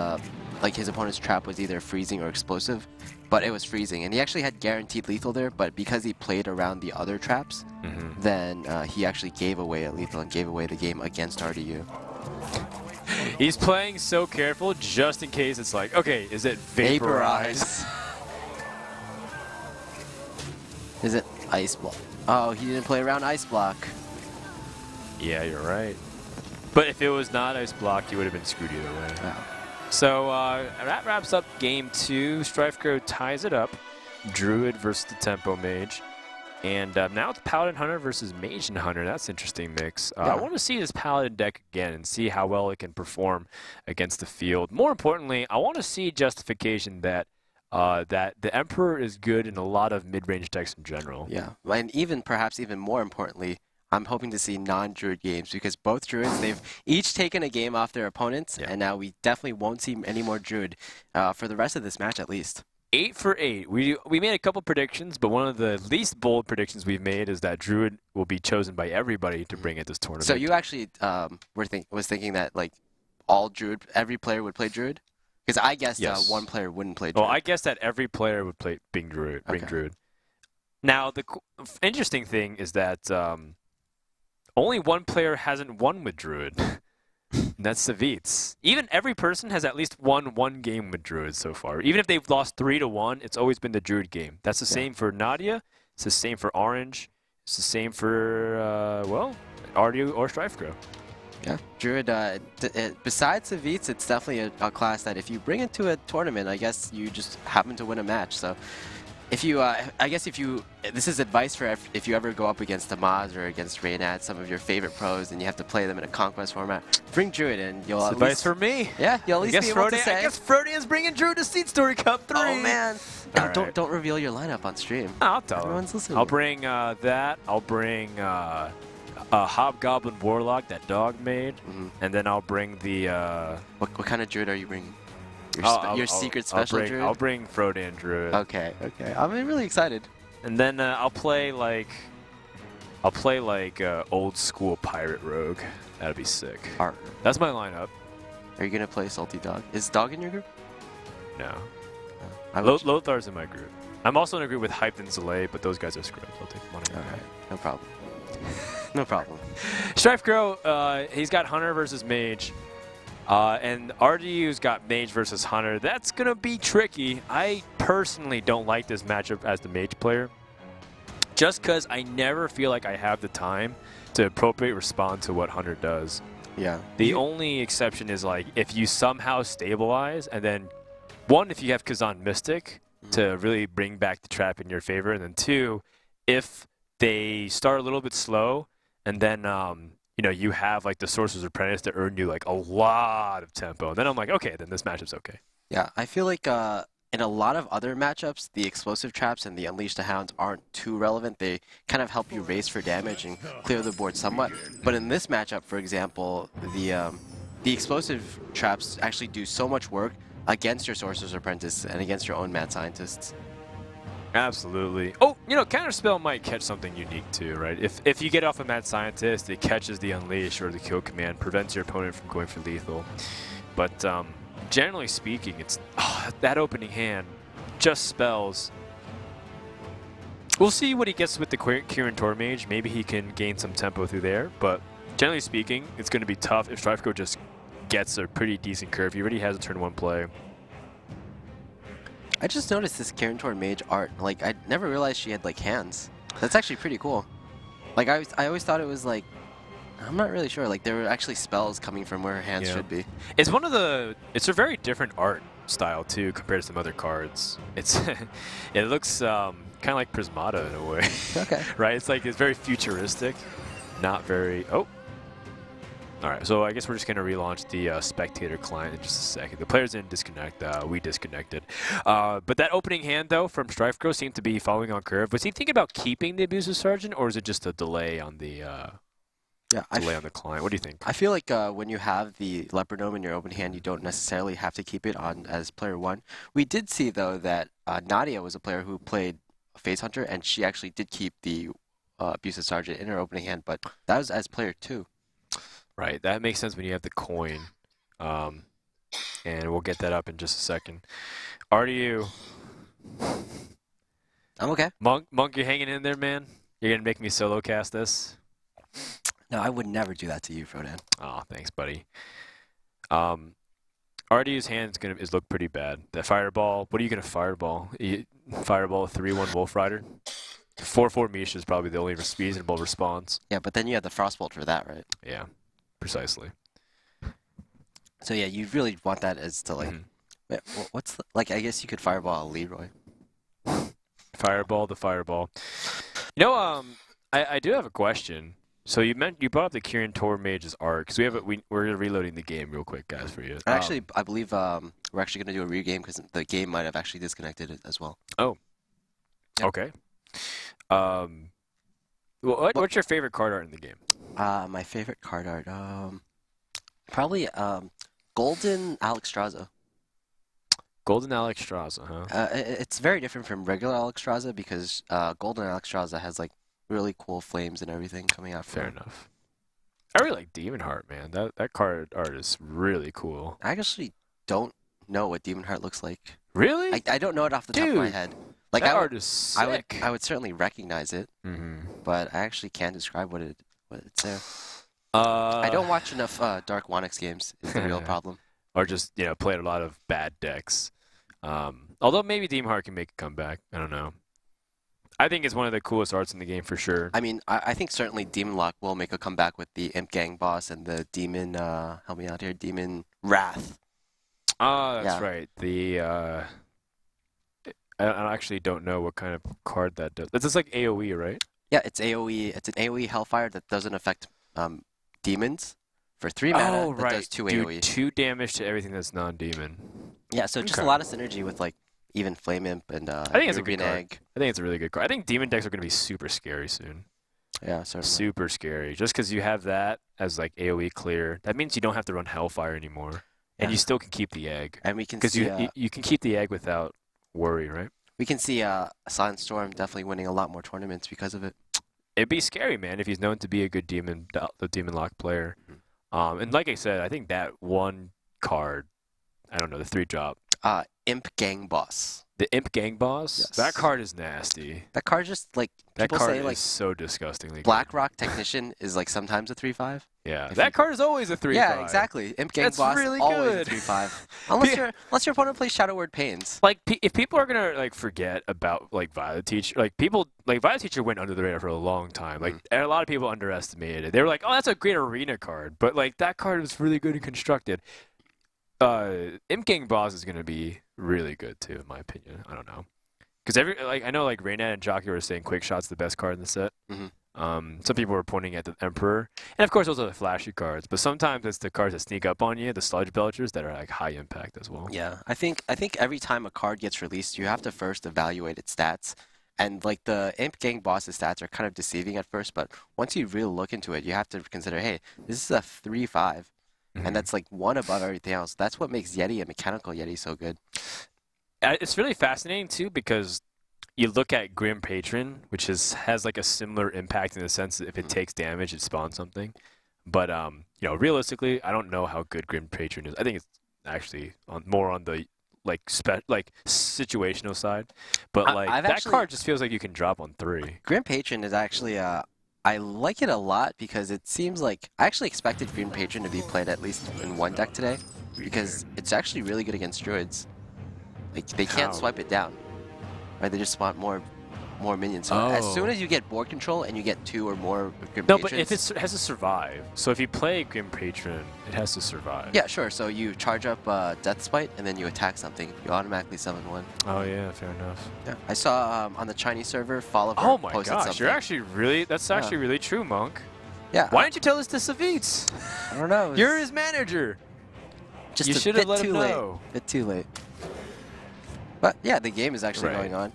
like his opponent's trap was either freezing or explosive, but it was freezing, and he actually had guaranteed lethal there. But because he played around the other traps, then he actually gave away a lethal and gave away the game against RDU. He's playing so careful just in case it's like, okay, is it Vaporize? Is it Ice Ball? Oh, he didn't play around Ice Block. Yeah, you're right. But if it was not Ice Block, you would have been screwed either way. Wow. So that wraps up game 2. StrifeCro ties it up. Druid versus the Tempo Mage. And now it's Paladin Hunter versus Mage and Hunter. That's an interesting mix. Yeah. I want to see this Paladin deck again and see how well it can perform against the field. More importantly, I want to see justification that that the Emperor is good in a lot of mid-range decks in general. Yeah, and perhaps even more importantly, I'm hoping to see non-Druid games because both Druids, they've each taken a game off their opponents, and now we definitely won't see any more Druid for the rest of this match at least. 8 for 8. We made a couple predictions, but one of the least bold predictions we've made is that Druid will be chosen by everybody to bring at this tournament. So you actually was thinking that like all Druid, every player would play Druid? Because I guessed one player wouldn't play Druid. Well, I guess that every player would play Druid. Druid. Now, the interesting thing is that only one player hasn't won with Druid. And that's Savitz. Even every person has at least won one game with Druid so far. Even if they've lost 3-1, it's always been the Druid game. That's the same for Nadia. It's the same for Orange. It's the same for, well, RDU or StrifeCro. Yeah, Druid, besides Savitz, it's definitely a class that if you bring it to a tournament, I guess you just happen to win a match. So if you, I guess if you, this is advice for if you ever go up against Amaz or against Reynad, some of your favorite pros, and you have to play them in a Conquest format, bring Druid and you'll at least... advice for me. Yeah, you'll at least be able to say... I guess Frodian's bringing Druid to Seed Story Cup 3. Oh, man. Right. Don't reveal your lineup on stream. I'll tell Everyone's them. listening. I'll bring that. I'll bring a Hobgoblin Warlock that Dog made, and then I'll bring the... What kind of Druid are you bringing? Your secret special Druid? I'll bring Frodian Druid. Okay. I'm really excited. And then I'll play like old school Pirate Rogue. That'd be sick. That's my lineup. Are you gonna play Salty Dog? Is Dog in your group? No. Lothar's in my group. I'm also in a group with Hyped and Zalay, but those guys are scrubs. I'll take money. All right. No problem. No problem. StrifeCro, he's got Hunter versus Mage. And RDU's got Mage versus Hunter. That's going to be tricky. I personally don't like this matchup as the Mage player. Just because I never feel like I have the time to appropriately respond to what Hunter does. Yeah. The only exception is like if you somehow stabilize and then, one, if you have Kazan Mystic to really bring back the trap in your favor, and then two, if they start a little bit slow and then you know, you have like the Sorcerer's Apprentice to earn you like a lot of tempo. And then I'm like, okay, then this matchup's okay. Yeah, I feel like in a lot of other matchups, the explosive traps and the Unleash the Hounds aren't too relevant. They kind of help you race for damage and clear the board somewhat. But in this matchup, for example, the explosive traps actually do so much work against your Sorcerer's Apprentice and against your own Mad Scientists. Absolutely. Oh, you know, Counterspell might catch something unique too, right? If you get off a Mad Scientist, it catches the Unleash or the Kill command, prevents your opponent from going for lethal. But generally speaking, it's that opening hand, just spells. We'll see what he gets with the Kirin Tor Mage. Maybe he can gain some tempo through there, but generally speaking, it's going to be tough if StrifeCro just gets a pretty decent curve. He already has a turn 1 play. I just noticed this Kirin Tor Mage art. Like, I never realized she had, like, hands. That's actually pretty cool. Like, I always thought it was, like, I'm not really sure. Like, there were actually spells coming from where her hands should be. It's one of the... It's a very different art style, too, compared to some other cards. It's... it looks kind of like Prismata in a way. Okay. Right? It's like, it's very futuristic. Not very... Oh! Alright, so I guess we're just going to relaunch the spectator client in just a second. The players didn't disconnect, we disconnected. But that opening hand, though, from StrifeCro seemed to be following on curve. Was he thinking about keeping the Abusive Sergeant, or is it just a delay on the delay on the client? What do you think? I feel like when you have the Leopard Gnome in your open hand, you don't necessarily have to keep it on as player 1. We did see, though, that Nadia was a player who played Phase Hunter, and she actually did keep the Abusive Sergeant in her opening hand, but that was as player 2. Right, that makes sense when you have the coin. And we'll get that up in just a second. RDU. I'm okay. Monk, you're hanging in there, man? You're going to make me solo cast this? No, I would never do that to you, Frodan. Oh, thanks, buddy. RDU's hand is look pretty bad. That Fireball, what are you going to Fireball? Fireball 3-1 Wolf Rider? 4/4 Misha is probably the only reasonable response. Yeah, but then you have the Frostbolt for that, right? Yeah, precisely. So yeah, you really want that as to like, what's the, like? I guess you could Fireball Leroy. Fireball the Fireball. You know, I do have a question. So you brought up the Kirin Tor Mage's arc. So we're reloading the game real quick, guys, for you. Actually, I believe we're actually going to do a re-game because the game might have actually disconnected it as well. Oh. Yep. Okay. What's your favorite card art in the game? My favorite card art, probably Golden Alexstrasza. Golden Alexstrasza, huh? It's very different from regular Alexstrasza because Golden Alexstrasza has like really cool flames and everything coming out. Fair enough. I really like Demon Heart, man. That card art is really cool. I actually don't know what Demon Heart looks like. Really? I don't know it off the top of my head. Like that art is sick. I would certainly recognize it, but I actually can't describe what it's there. I don't watch enough Dark Onyx games. Is the real problem. Or just played a lot of bad decks. Although maybe Demon Heart can make a comeback. I don't know. I think it's one of the coolest arts in the game for sure. I mean, I think certainly Demon Lock will make a comeback with the Imp Gang boss and the Demon. Help me out here, Demon Wrath. That's right. The I actually don't know what kind of card that does. It's just like AoE, right? Yeah, it's AoE. It's an AoE Hellfire that doesn't affect demons for 3 mana. Oh, right. Does 2 do AoE. 2 damage to everything that's non-demon. Yeah, so just a lot of synergy with like even Flame Imp and I think it's a good card. Egg. I think it's a really good card. I think demon decks are going to be super scary soon. Yeah, certainly. Super scary. Just because you have that as like AoE clear, that means you don't have to run Hellfire anymore, and you still can keep the egg. And we can see because you can keep the egg without worry, right? We can see Silent Storm definitely winning a lot more tournaments because of it. It'd be scary, man, if he's known to be a good demon lock player. And like I said, I think that one card, I don't know, the 3-drop. Imp Gang Boss. The Imp Gang Boss? Yes. That card is nasty. That card just like people say like is so disgustingly BlackRock Technician is like sometimes a 3/5. Yeah, that card is always a 3/5. Yeah, exactly. Imp Gang Boss really always good. a 3/5. Unless your opponent plays Shadow Word Pains. Like if people are gonna like forget about like Violet Teacher, like Violet Teacher went under the radar for a long time. Like and a lot of people underestimated it. They were like, oh, that's a great arena card, but like that card was really good and constructed. Imp Gang Boss is gonna be really good too, in my opinion. I don't know, because I know like Reynad and Jockey were saying Quick Shot's the best card in the set. Some people were pointing at the Emperor, and of course those are the flashy cards. But sometimes it's the cards that sneak up on you, the Sludge Belchers, that are like high impact as well. Yeah, I think every time a card gets released, you have to first evaluate its stats. And like the Imp Gang Boss's stats are kind of deceiving at first, but once you really look into it, you have to consider, hey, this is a 3/5. And that's like one above everything else. That's what makes Yeti and Mechanical Yeti so good. It's really fascinating too because you look at Grim Patron, which has like a similar impact in the sense that if it takes damage, it spawns something. But realistically, I don't know how good Grim Patron is. I think it's actually more on the like situational side. But that card just feels like you can drop on 3. Grim Patron is actually I like it a lot because it seems like I actually expected Grim Patron to be played at least in one deck today because it's actually really good against Druids. Like they can't swipe it down, right? They just spawn more minions. So as soon as you get board control and you get 2 or more Grim Patrons... No, but if it has to survive. So if you play Grim Patron, it has to survive. Yeah, sure. So you charge up Death Spite and then you attack something. You automatically summon 1. Oh yeah, fair enough. Yeah, I saw on the Chinese server, Follower oh my posted gosh, something. you're actually that's actually really true, Monk. Yeah. Why didn't you tell this to Savitz? I don't know. You're his manager. Just you should have let him know. A bit too late. But yeah, the game is actually going on.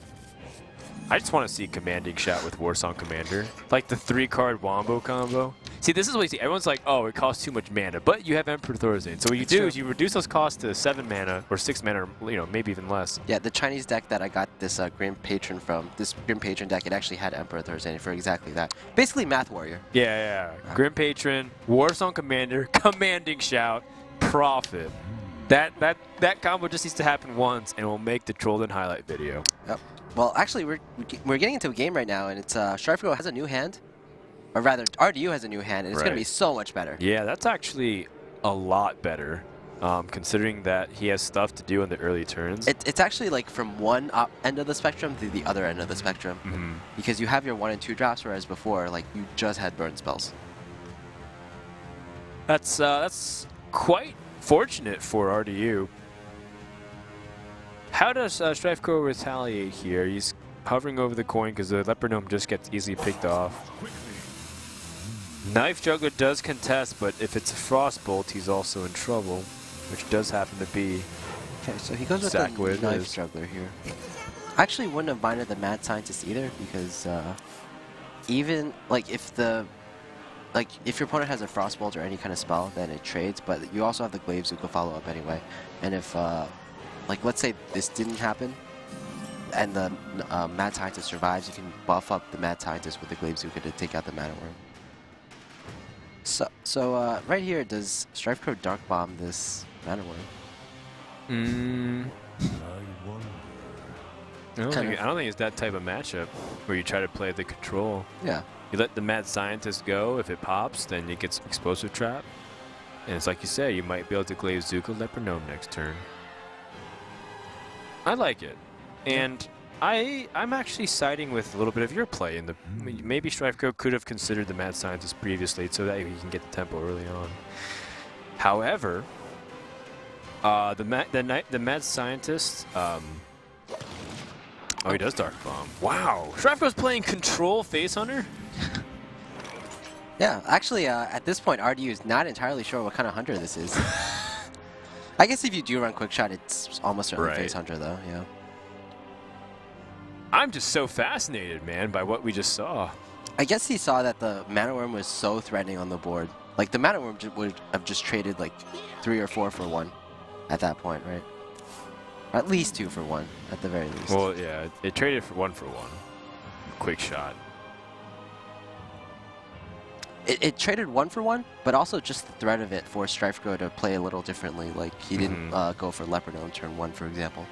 I just want to see Commanding Shout with Warsong Commander. Like the 3-card Wombo combo. See, this is what you see. Everyone's like, oh, it costs too much mana, but you have Emperor Thorazine. So what you do is you reduce those costs to 7 mana or 6 mana, or maybe even less. Yeah, the Chinese deck that I got this Grim Patron from, this Grim Patron deck, it actually had Emperor Thorazine for exactly that. Basically, Math Warrior. Yeah. Grim Patron, Warsong Commander, Commanding Shout, Profit. That combo just needs to happen once, and we'll make the Trolled and highlight video. Yep. Well, actually, we're getting into a game right now, and it's StrifeCro has a new hand, or rather, RDU has a new hand, and it's going to be so much better. Yeah, that's actually a lot better. considering that he has stuff to do in the early turns. It's actually like from one end of the spectrum to the other end of the spectrum. Because you have your 1 and 2 drops, whereas before, like, you just had burn spells. That's quite fortunate for RDU. How does StrifeCro retaliate here? He's hovering over the coin because the Leopard Gnome just gets easily picked off. Knife Juggler does contest, but if it's a Frostbolt, he's also in trouble, which does happen to be. Okay, so he goes with the Knife Juggler here. I actually wouldn't have minded the Mad Scientist either, because even like if your opponent has a Frostbolt or any kind of spell, then it trades. But you also have the Glaive Zuka follow up anyway, and if like, let's say this didn't happen, and the Mad Scientist survives, you can buff up the Mad Scientist with the Glaive Zuka to take out the Mana Worm. So right here, does StrifeCro Dark Bomb this Mana Worm? I don't think it's that type of matchup where you try to play the control. Yeah. You let the Mad Scientist go. If it pops, then it gets Explosive Trap. And it's like you say, you might be able to Glaive Zuka Leopard Gnome next turn. I like it. And I'm actually siding with a little bit of your play. In the maybe StrifeCro could have considered the Mad Scientist previously so that he can get the tempo early on. However, the Mad Scientist, oh, he does Dark Bomb. Wow, StrifeCro's playing Control Face Hunter? Yeah, actually, at this point, RDU is not entirely sure what kind of hunter this is. I guess if you do run Quick Shot, it's almost certainly Face Hunter, though, yeah. I'm just so fascinated, man, by what we just saw. I guess he saw that the Mana Worm was so threatening on the board. Like, the Mana Worm would have just traded, like, 3 or 4 for 1 at that point, right? Or at least 2 for 1, at the very least. Well, yeah, it traded for 1 for 1. Quick Shot. It traded 1 for 1, but also just the threat of it forced StrifeCro to play a little differently. Like, he didn't go for Leopard Gnome turn 1, for example.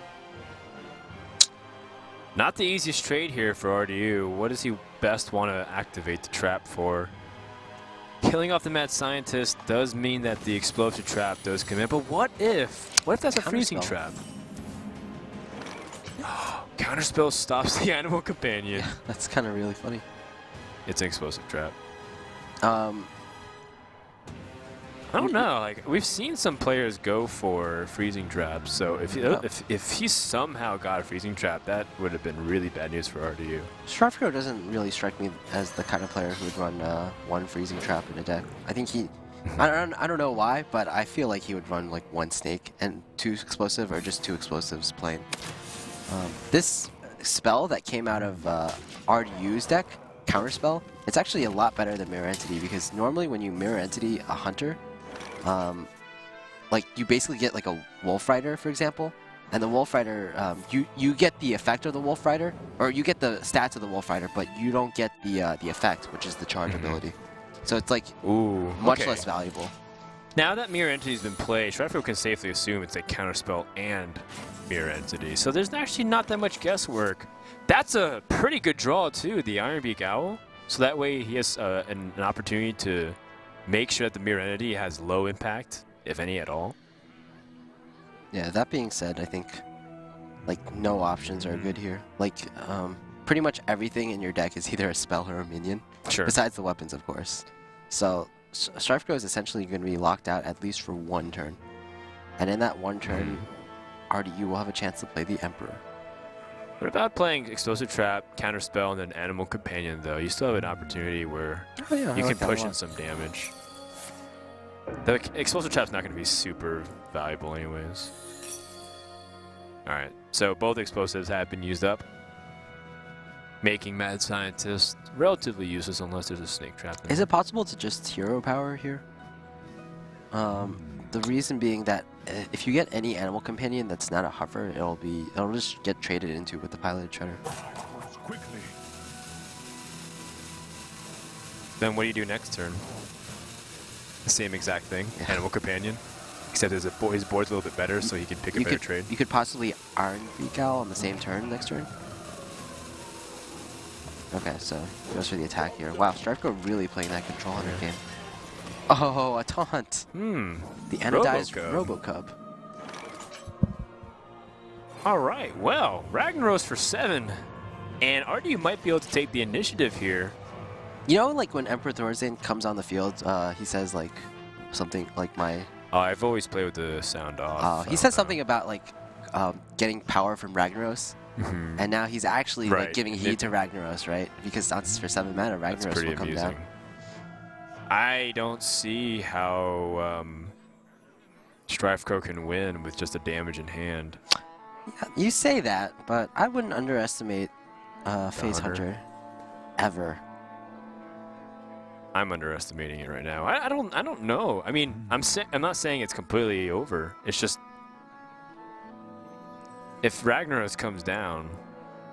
Not the easiest trade here for RDU. What does he best want to activate the trap for? Killing off the Mad Scientist does mean that the Explosive Trap does come in, but what if that's a Freezing Trap? Counterspell stops the Animal Companion. Yeah, that's kind of really funny. It's an Explosive Trap. I don't know. Like, we've seen some players go for Freezing Traps, so if he somehow got a Freezing Trap, that would have been really bad news for RDU. StrifeCro doesn't really strike me as the kind of player who would run 1 Freezing Trap in a deck. I think he, I don't know why, but I feel like he would run like 1 Snake and 2 Explosive, or just 2 Explosives plain. This spell that came out of RDU's deck, Counterspell, it's actually a lot better than Mirror Entity, because normally when you Mirror Entity a Hunter, like, you basically get like a Wolf Rider, for example, and the Wolf Rider, you get the effect of the Wolf Rider, or you get the stats of the Wolf Rider, but you don't get the effect, which is the charge ability. So it's like much less valuable. Now that Mirror Entity's been played, StrifeCro can safely assume it's a Counterspell and Mirror Entity. So there's actually not that much guesswork. That's a pretty good draw too, the Ironbeak Owl. So that way he has an opportunity to make sure that the Mirror Entity has low impact, if any at all. Yeah, that being said, I think like no options are good here. Like pretty much everything in your deck is either a spell or a minion. Sure. Besides the weapons, of course. So StrifeCro is essentially going to be locked out at least for 1 turn. And in that 1 turn, RDU will have a chance to play the Emperor. What about playing Explosive Trap, Counterspell, and then Animal Companion, though? You still have an opportunity where you can push in some damage. The Explosive Trap's not going to be super valuable anyways. Alright, so both explosives have been used up, making Mad Scientist relatively useless unless there's a Snake Trap. Is it possible to just hero power here? The reason being that if you get any Animal Companion that's not a hover, it'll just get traded into with the Piloted Shredder. Then what do you do next turn? The same exact thing, Animal Companion, except his board's a little bit better, so he can pick a better trade. You could possibly Ironbeak Owl on the same turn next turn. Okay, so he goes for the attack here. Wow, StrifeCro really playing that Control Hunter game. Oh, a taunt. The anodized Robocub. All right, well, Ragnaros for 7. And RDU might be able to take the initiative here. You know, like when Emperor Thorstein comes on the field, he says like something like my... I've always played with the sound off. He says something about like getting power from Ragnaros. And now he's actually like giving heed to Ragnaros, right? Because that's for 7 mana, Ragnaros will come down. I don't see how StrifeCro can win with just a damage in hand. Yeah, you say that, but I wouldn't underestimate FaZe Hunter ever. I'm underestimating it right now. I don't know. I mean, I'm not saying it's completely over. It's just if Ragnaros comes down,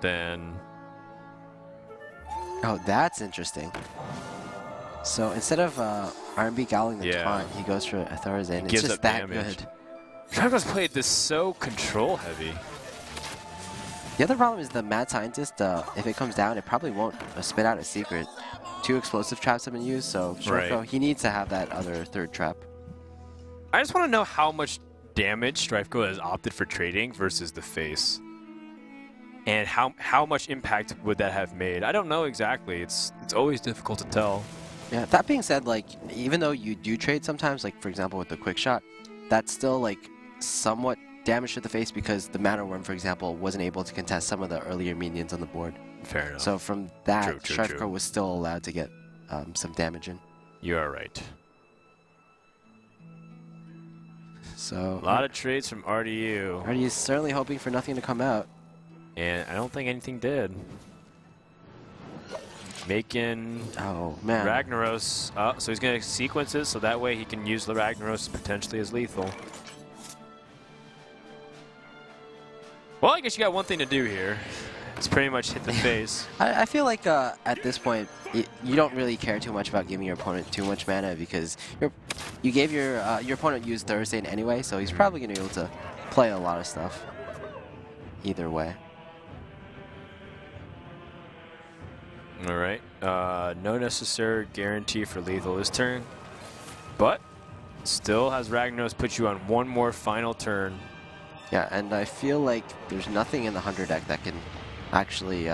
then oh, that's interesting. So instead of R&B Gowling the taunt, he goes for Thorstein. It's just that good. StrifeCro's played this so control heavy. The other problem is the Mad Scientist, if it comes down, it probably won't spit out a secret. 2 explosive traps have been used, so StrifeCro, he needs to have that other 3rd trap. I just want to know how much damage StrifeCro has opted for trading versus the face. And how much impact would that have made? I don't know exactly. It's always difficult to tell. Yeah, that being said, like, even though you do trade sometimes, like, for example, with the quick shot, that's still, like, somewhat damage to the face because the Mana Worm, for example, wasn't able to contest some of the earlier minions on the board. Fair enough. So from that, StrifeCro was still allowed to get some damage in. You are right. So a lot of trades from RDU. RDU is certainly hoping for nothing to come out. And I don't think anything did. Making Ragnaros. So he's going to sequence it so that way he can use the Ragnaros potentially as lethal. Well, I guess you got one thing to do here. It's pretty much hit the face. I feel like at this point, you don't really care too much about giving your opponent too much mana because you gave your opponent used Thorstein anyway, so he's probably going to be able to play a lot of stuff either way. All right. No necessary guarantee for lethal this turn, but still has Ragnaros put you on one more final turn. Yeah, and I feel like there's nothing in the Hunter deck that can actually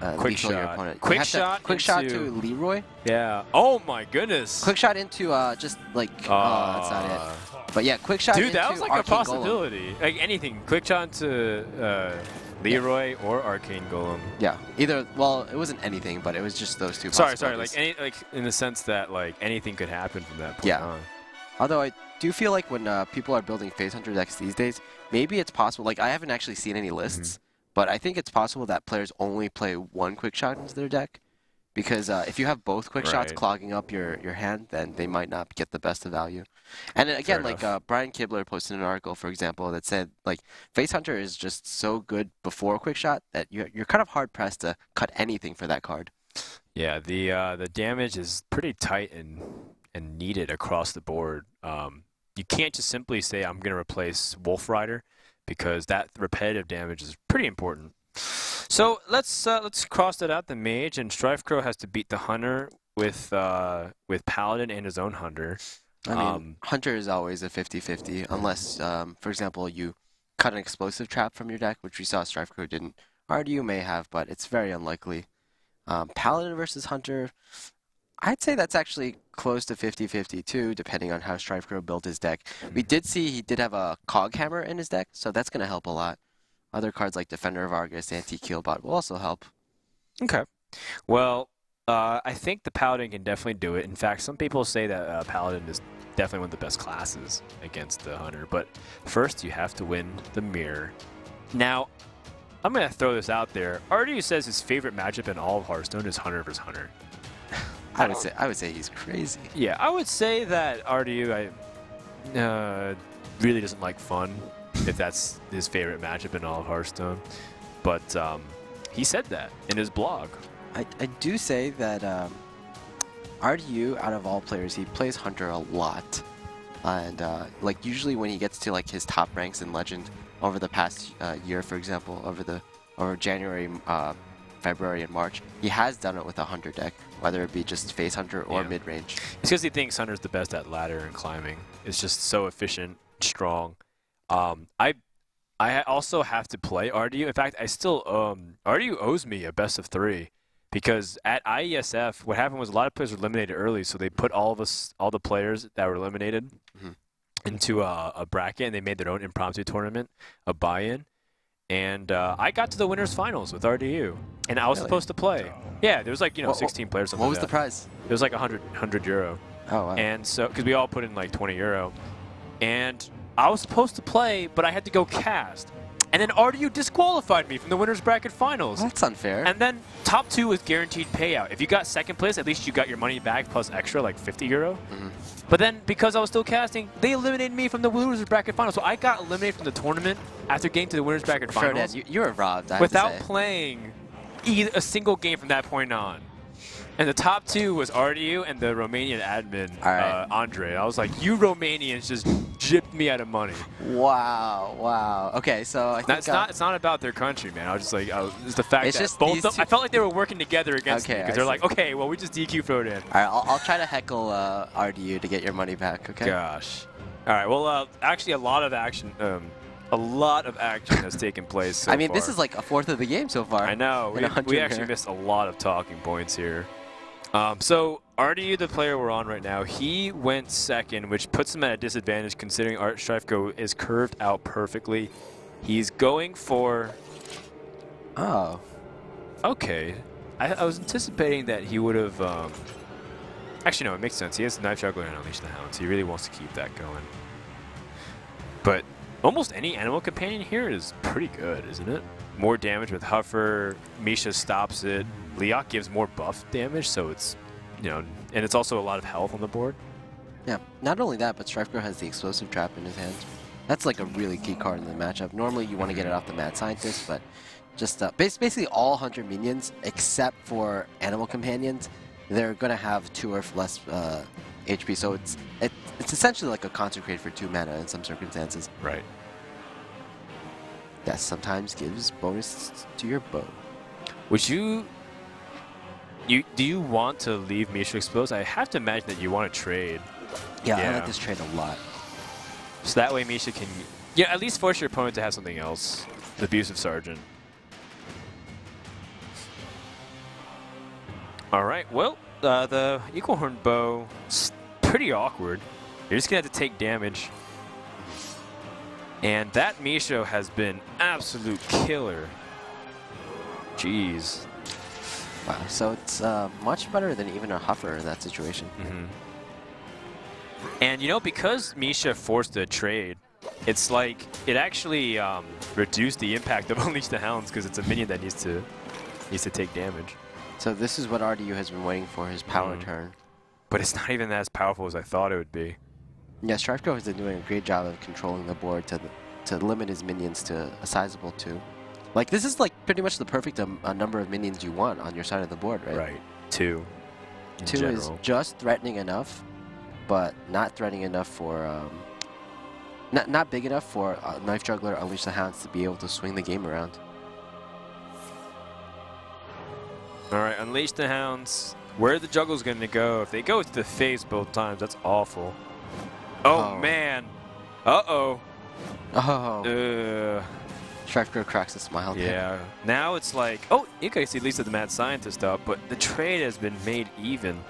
quick lethal shot. your opponent. Quick shot to Leroy. Yeah. Oh my goodness. Quick shot into just like that's not it. But yeah, quick shot. Dude, into that was like Arcane a possibility. Like anything. Quick shot into Leroy or Arcane Golem. Yeah. Either. Well, it wasn't anything, but it was just those two. Sorry. Like in the sense that like anything could happen from that point on. Although I do feel like when people are building FaZe Hunter decks these days, maybe it's possible. Like I haven't actually seen any lists, but I think it's possible that players only play one quick shot into their deck, because if you have both quick shots clogging up your hand, then they might not get the best of value. And again, like Brian Kibler posted an article, for example, that said like FaZe Hunter is just so good before quick shot that you're kind of hard pressed to cut anything for that card. Yeah, the damage is pretty tight and needed across the board. You can't just simply say I'm going to replace Wolf Rider, because that repetitive damage is pretty important. So let's cross that out, the Mage, and StrifeCro has to beat the Hunter with Paladin and his own Hunter. I mean, Hunter is always a 50-50, unless, for example, you cut an explosive trap from your deck, which we saw StrifeCro didn't. RDU may have, but it's very unlikely. Paladin versus Hunter, I'd say that's actually close to 50-50 too, depending on how StrifeCro built his deck. We did see he did have a Cog Hammer in his deck, so that's going to help a lot. Other cards like Defender of Argus, Anti-Keelbot will also help. Okay. Well, I think the Paladin can definitely do it. In fact, some people say that Paladin is definitely one of the best classes against the Hunter. But first, you have to win the Mirror. Now, I'm going to throw this out there. RDU says his favorite matchup in all of Hearthstone is Hunter versus Hunter. I would say he's crazy. Yeah, I would say that RDU really doesn't like fun, if that's his favorite matchup in all of Hearthstone. But he said that in his blog. I do say that RDU, out of all players, he plays Hunter a lot. And like usually when he gets to like his top ranks in Legend over the past year, for example, over January, February and March, he has done it with a Hunter deck, whether it be just Face Hunter or mid-range. It's because he thinks Hunter's the best at ladder and climbing. It's just so efficient, strong. I also have to play RDU. In fact, I still RDU owes me a best of 3 because at IESF, what happened was a lot of players were eliminated early, so they put all the players that were eliminated into a bracket, and they made their own impromptu tournament, a buy-in. And I got to the winners finals with RDU, and I was supposed to play. Yeah, there was like 16 players. What was the prize? It was like 100 euro. Oh wow! And so because we all put in like 20 euro, and I was supposed to play, but I had to go cast, and then RDU disqualified me from the winners bracket finals. Well, that's unfair. And then top 2 was guaranteed payout. If you got second place, at least you got your money back plus extra like 50 euro. But then, because I was still casting, they eliminated me from the winners bracket finals. So I got eliminated from the tournament after getting to the winners bracket finals. You were robbed, without playing a single game from that point on. And the top 2 was RDU and the Romanian admin, Andre. I was like, you Romanians just gypped me out of money. Wow, wow. Okay, so I think... It's not about their country, man. I was just like, it's the fact that both of them, I felt like they were working together against me because they're like, okay, well, we just DQ throwed in. All right, I'll try to heckle RDU to get your money back, okay? Gosh. All right, well, actually, a lot of action has taken place so I mean, far. this is like a fourth of the game so far. I know. We actually missed a lot of talking points here. So RDU, the player we're on right now, he went second, which puts him at a disadvantage considering StrifeCro is curved out perfectly. He's going for... Oh. Okay. I was anticipating that he would have... Actually, no, it makes sense. He has the Knife Juggler and Unleash the Hounds. He really wants to keep that going. But almost any animal companion here is pretty good, isn't it? More damage with Huffer. Misha stops it. Leok gives more buff damage, so it's, and it's also a lot of health on the board. Yeah, not only that, but StrifeCro has the Explosive Trap in his hand. That's like a really key card in the matchup. Normally you want to get it off the Mad Scientist, but just basically all Hunter minions, except for Animal Companions, they're going to have 2 or less HP, so it's essentially like a Consecrate for 2 mana in some circumstances. Right. That sometimes gives bonus to your bow. Would do you want to leave Misha exposed? I have to imagine that you want to trade. Yeah, I like this trade a lot. So that way Misha can, at least force your opponent to have something else. The Abusive Sergeant. All right, well, the Equal Horn Bow is pretty awkward. You're just going to have to take damage. And that Misha has been absolute killer. Jeez. Wow, so it's much better than even a Huffer in that situation. And because Misha forced a trade, it's like it actually reduced the impact of Unleash the Hounds because it's a minion that needs to take damage. So this is what RDU has been waiting for, his power turn. But it's not even as powerful as I thought it would be. Yeah, StrifeCro has been doing a great job of controlling the board to limit his minions to a sizable 2. Like, this is like pretty much the perfect number of minions you want on your side of the board, right? Right. 2. 2 is just threatening enough, but not threatening enough for... not big enough for Knife Juggler, Unleash the Hounds to be able to swing the game around. All right, Unleash the Hounds. Where are the Juggles going to go? If they go to the face both times, that's awful. Oh, man. Uh-oh. Oh. StrifeCro cracks a smile. Yeah. Now it's like, oh, you can see at least the Mad Scientist up, but the trade has been made even.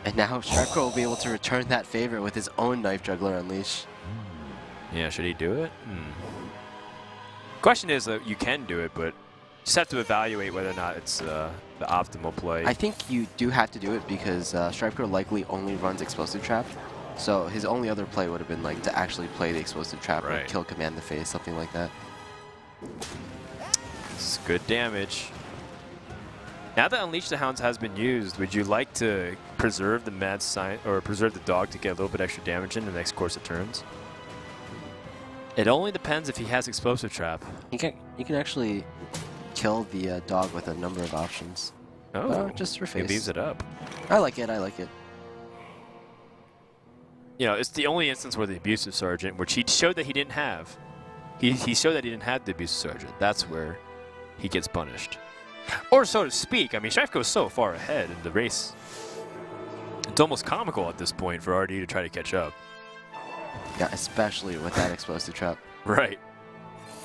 And now StrifeCro will be able to return that favor with his own Knife Juggler Unleash. Yeah, should he do it? Question is that you can do it, but you just have to evaluate whether or not it's the optimal play. I think you do have to do it because StrifeCro likely only runs Explosive Trap. So his only other play would have been like to actually play the Explosive Trap or kill Command the Face, something like that. It's good damage. Now that Unleash the Hounds has been used, would you like to preserve the Mad Scientist or preserve the dog to get a little bit extra damage in the next course of turns? It only depends if he has Explosive Trap. You can actually kill the dog with a number of options. Oh, just for face. He leaves it up. I like it. I like it. It's the only instance where the Abusive Sergeant, which he showed that he didn't have. He showed that he didn't have the Abusive Sergeant. That's where he gets punished. Or so to speak. I mean, StrifeCro is so far ahead in the race. It's almost comical at this point for RD to try to catch up. Yeah, especially with that explosive trap. Right.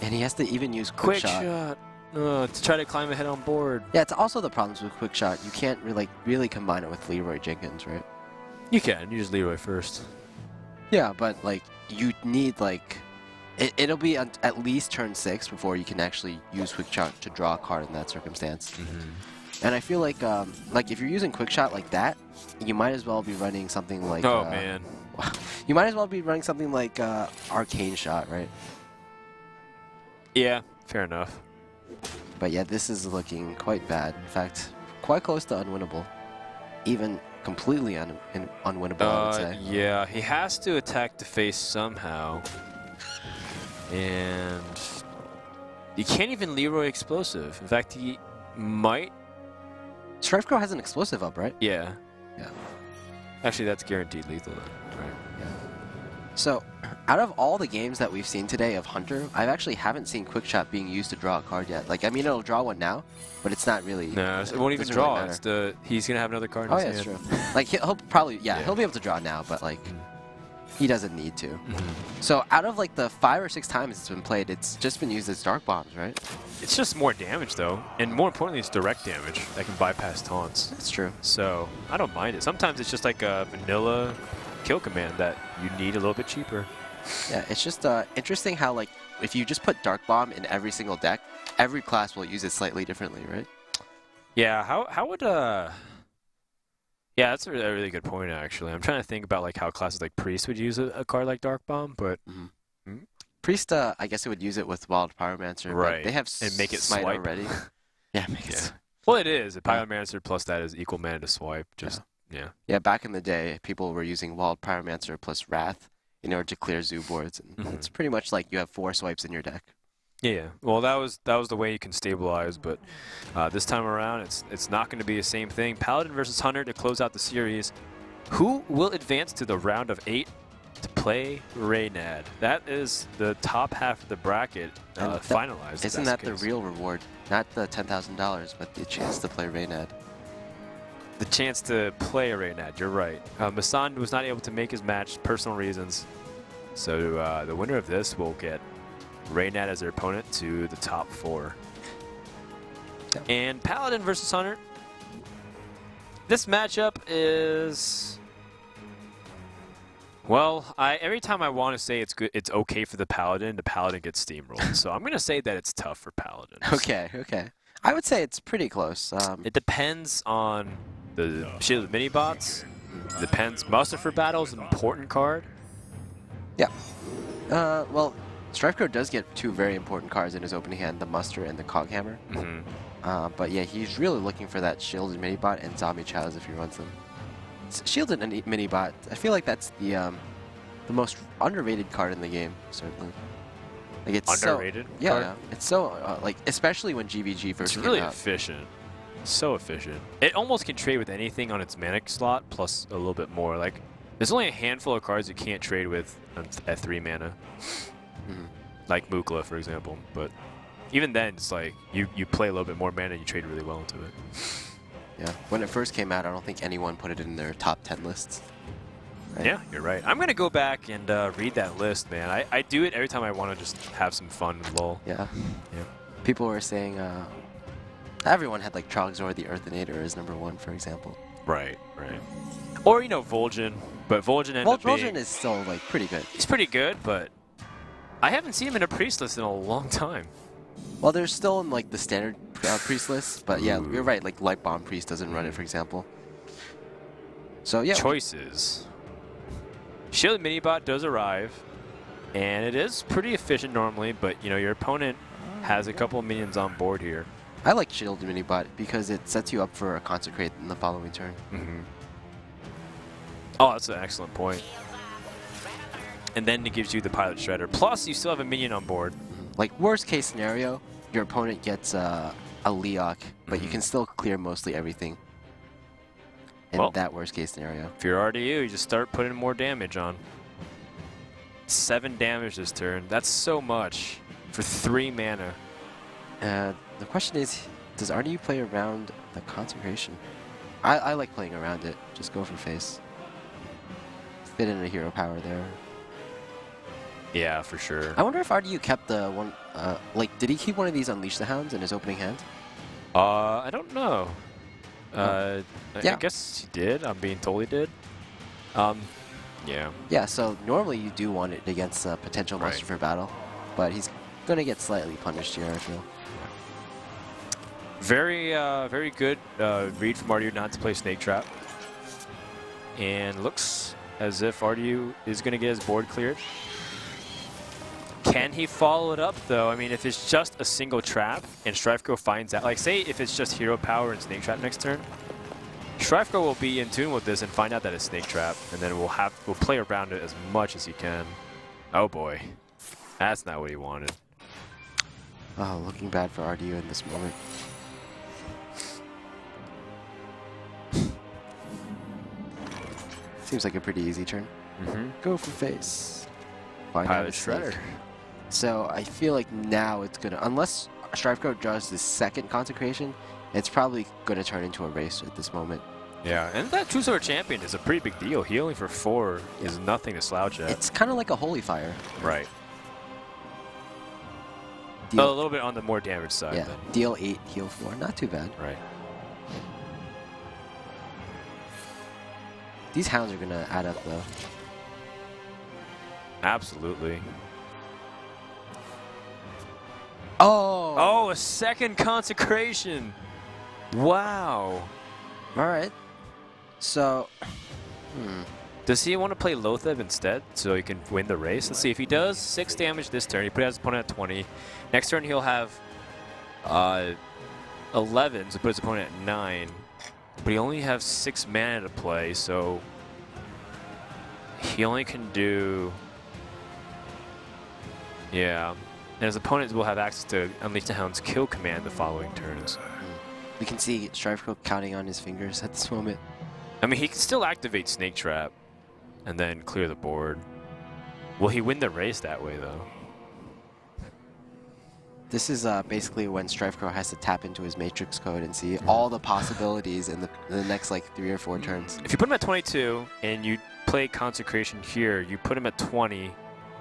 And he has to even use quick shot. To try to climb ahead on board. Yeah, it's also the problems with quick shot. You can't really combine it with Leroy Jenkins, right? You can. You just Leroy first. Yeah, but like you need like it'll be at least turn 6 before you can actually use quick shot to draw a card in that circumstance. And I feel like if you're using quick shot like that, you might as well be running something like man. You might as well be running something like Arcane Shot, right? Yeah, fair enough. But yeah, this is looking quite bad. In fact, quite close to unwinnable. Even completely unwinnable, I would say. Yeah, he has to attack the face somehow. And you can't even Leroy explosive. In fact, he might. StrifeCro has an explosive up, right? Yeah. Yeah. Actually, that's guaranteed lethal. Right. Yeah. So, out of all the games that we've seen today of Hunter, I actually haven't seen quick shot being used to draw a card yet. Like, I mean, it'll draw one now, but it's not really. No, it won't even draw. It's he's gonna have another card. Oh yeah, that's true. Like he'll probably he'll be able to draw now, but like he doesn't need to. So out of like the 5 or 6 times it's been played, it's just been used as dark bombs, right? It's just more damage though, and more importantly, it's direct damage that can bypass taunts. That's true. So I don't mind it. Sometimes it's just like a vanilla kill command that you need a little bit cheaper. Yeah, it's just interesting how like if you just put dark bomb in every single deck, every class will use it slightly differently, right? Yeah. How would Yeah, that's a really good point actually. I'm trying to think about like how classes like Priest would use a card like Dark Bomb, but Priest, I guess it would use it with Wild Pyromancer. Right. But they have and make it Smite swipe already. Yeah, make it. Well, it is. A Pyromancer plus that is equal mana to swipe. Just Yeah, back in the day, people were using Wild Pyromancer plus Wrath in order to clear zoo boards, and it's pretty much like you have 4 swipes in your deck. Yeah, well, that was the way you can stabilize, but this time around, it's not going to be the same thing. Paladin versus Hunter to close out the series. Who will advance to the round of 8 to play Reynad? That is the top half of the bracket finalized. Isn't that the real reward? Not the $10,000, but the chance to play Reynad. The chance to play Reynad, you're right. Masan was not able to make his match, personal reasons. So the winner of this will get Reynad as their opponent to the top 4. Yep. And Paladin versus Hunter. This matchup is, well, every time I want to say it's good, it's okay for the Paladin gets steamrolled. So I'm gonna say that it's tough for Paladin. Okay. I would say it's pretty close. It depends on the shielded mini bots. Depends. Muster for Battle is an important card. Yeah. Well, StrifeCro does get 2 very important cards in his opening hand, the Muster and the Coghammer. But yeah, he's really looking for that shielded mini bot and zombie chows if he runs them. Shielded mini bot, I feel like that's the most underrated card in the game, certainly. Like it's underrated. Yeah, it's so like especially when GVG first came out. It's really efficient. So efficient. It almost can trade with anything on its manic slot plus a little bit more. Like there's only a handful of cards you can't trade with at 3 mana. Like Mukla, for example. But even then, it's like you play a little bit more mana and you trade really well into it. Yeah, when it first came out, I don't think anyone put it in their top 10 lists. Right? Yeah, you're right. I'm going to go back and read that list, man. I do it every time I want to just have some fun and lull. Yeah. People were saying everyone had like Trogzor the Earthinator as #1, for example. Right. Or, Vol'jin. But Vol'jin ended up being... Vol'jin is still like pretty good. He's pretty good, but I haven't seen him in a priest list in a long time. Well, there's still in like the standard priest list, but yeah, you're right. Like Light Bomb Priest doesn't run it, for example. So yeah. Choices. Shielded Minibot does arrive, and it is pretty efficient normally, but your opponent has a couple of minions on board here. I like Shielded Minibot because it sets you up for a Consecrate in the following turn. Oh, that's an excellent point. And then it gives you the Pilot Shredder. Plus, you still have a minion on board. Like, worst case scenario, your opponent gets a Leok, but you can still clear mostly everything in that worst case scenario. If you're RDU, you just start putting more damage on. 7 damage this turn. That's so much for 3 mana. The question is, Does RDU play around the Consecration? I like playing around it. Just go for face. Fit in a hero power there. Yeah, for sure. I wonder if RDU kept the one, like, did he keep one of these Unleash the Hounds in his opening hand? I don't know. Yeah. I guess he did. I'm being told he did. Yeah. Yeah, so normally you do want it against a potential monster for battle, but he's going to get slightly punished here, I feel. Very, very good read from RDU not to play Snake Trap. And looks as if RDU is going to get his board cleared. Can he follow it up, though? I mean, if it's just a single trap and StrifeCro finds out, like, say if it's just Hero Power and Snake Trap next turn, StrifeCro will be in tune with this and find out that it's Snake Trap, and then we'll play around it as much as he can. Oh boy, that's not what he wanted. Oh, looking bad for RDU in this moment. Seems like a pretty easy turn. Go for face. Pilot Shredder. So I feel like now it's gonna, unless StrifeCro draws the second Consecration, it's probably gonna turn into a race at this moment. Yeah, and that True Silver Champion is a pretty big deal. Healing for 4 is nothing to slouch at. It's kind of like a Holy Fire. Right. A little bit on the more damage side. Yeah, then. deal 8, heal 4. Not too bad. Right. These hounds are going to add up, though. Absolutely. Oh! Oh, a second Consecration! Wow. All right. So, Does he want to play Lotheb instead so he can win the race? Let's see. If he does 6 damage this turn, he puts his opponent at 20. Next turn, he'll have 11, so put his opponent at 9. But he only has 6 mana to play, so he only can do... Yeah. And his opponents will have access to Unleash the Hound's kill command the following turns. We can see StrifeCro counting on his fingers at this moment. I mean, he can still activate Snake Trap and then clear the board. Will he win the race that way, though? This is basically when StrifeCro has to tap into his matrix code and see all the possibilities in the next like 3 or 4 turns. If you put him at 22 and you play Consecration here, you put him at 20,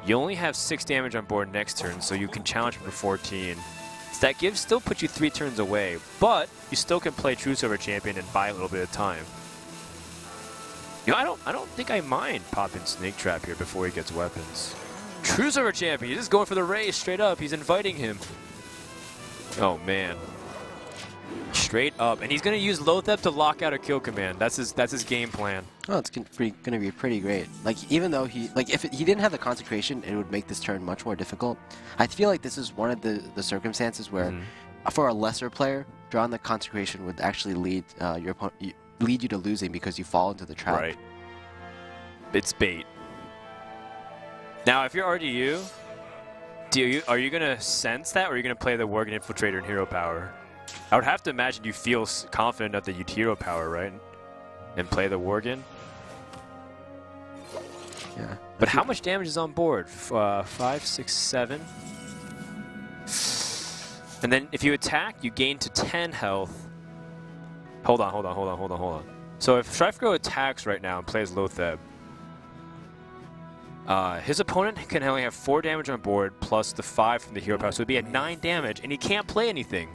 you only have 6 damage on board next turn, so you can challenge him for 14. So that gives still puts you 3 turns away, but you still can play True Silver Champion and buy a little bit of time. You know, I don't think I mind popping Snake Trap here before he gets weapons. True Silver Champion, he's just going for the race straight up. He's inviting him. Oh man. Straight up, and he's gonna use Lotheb to lock out a kill command. That's his game plan. Oh, it's gonna be pretty great. Like even though if he didn't have the Consecration, it would make this turn much more difficult. I feel like this is one of the circumstances where, for a lesser player, drawing the Consecration would actually lead you to losing because you fall into the trap. Right. It's bait. Now, if you're RDU, are you gonna sense that, or are you gonna play the Worgen Infiltrator and Hero Power? I would have to imagine you feel confident enough that you'd Hero Power, right? And play the Worgen. Yeah. But how much damage is on board? 5, 6, 7. And then if you attack, you gain to 10 health. Hold on. So if StrifeCro attacks right now and plays Lotheb, his opponent can only have 4 damage on board plus the 5 from the Hero Power, so it'd be at 9 damage, and he can't play anything.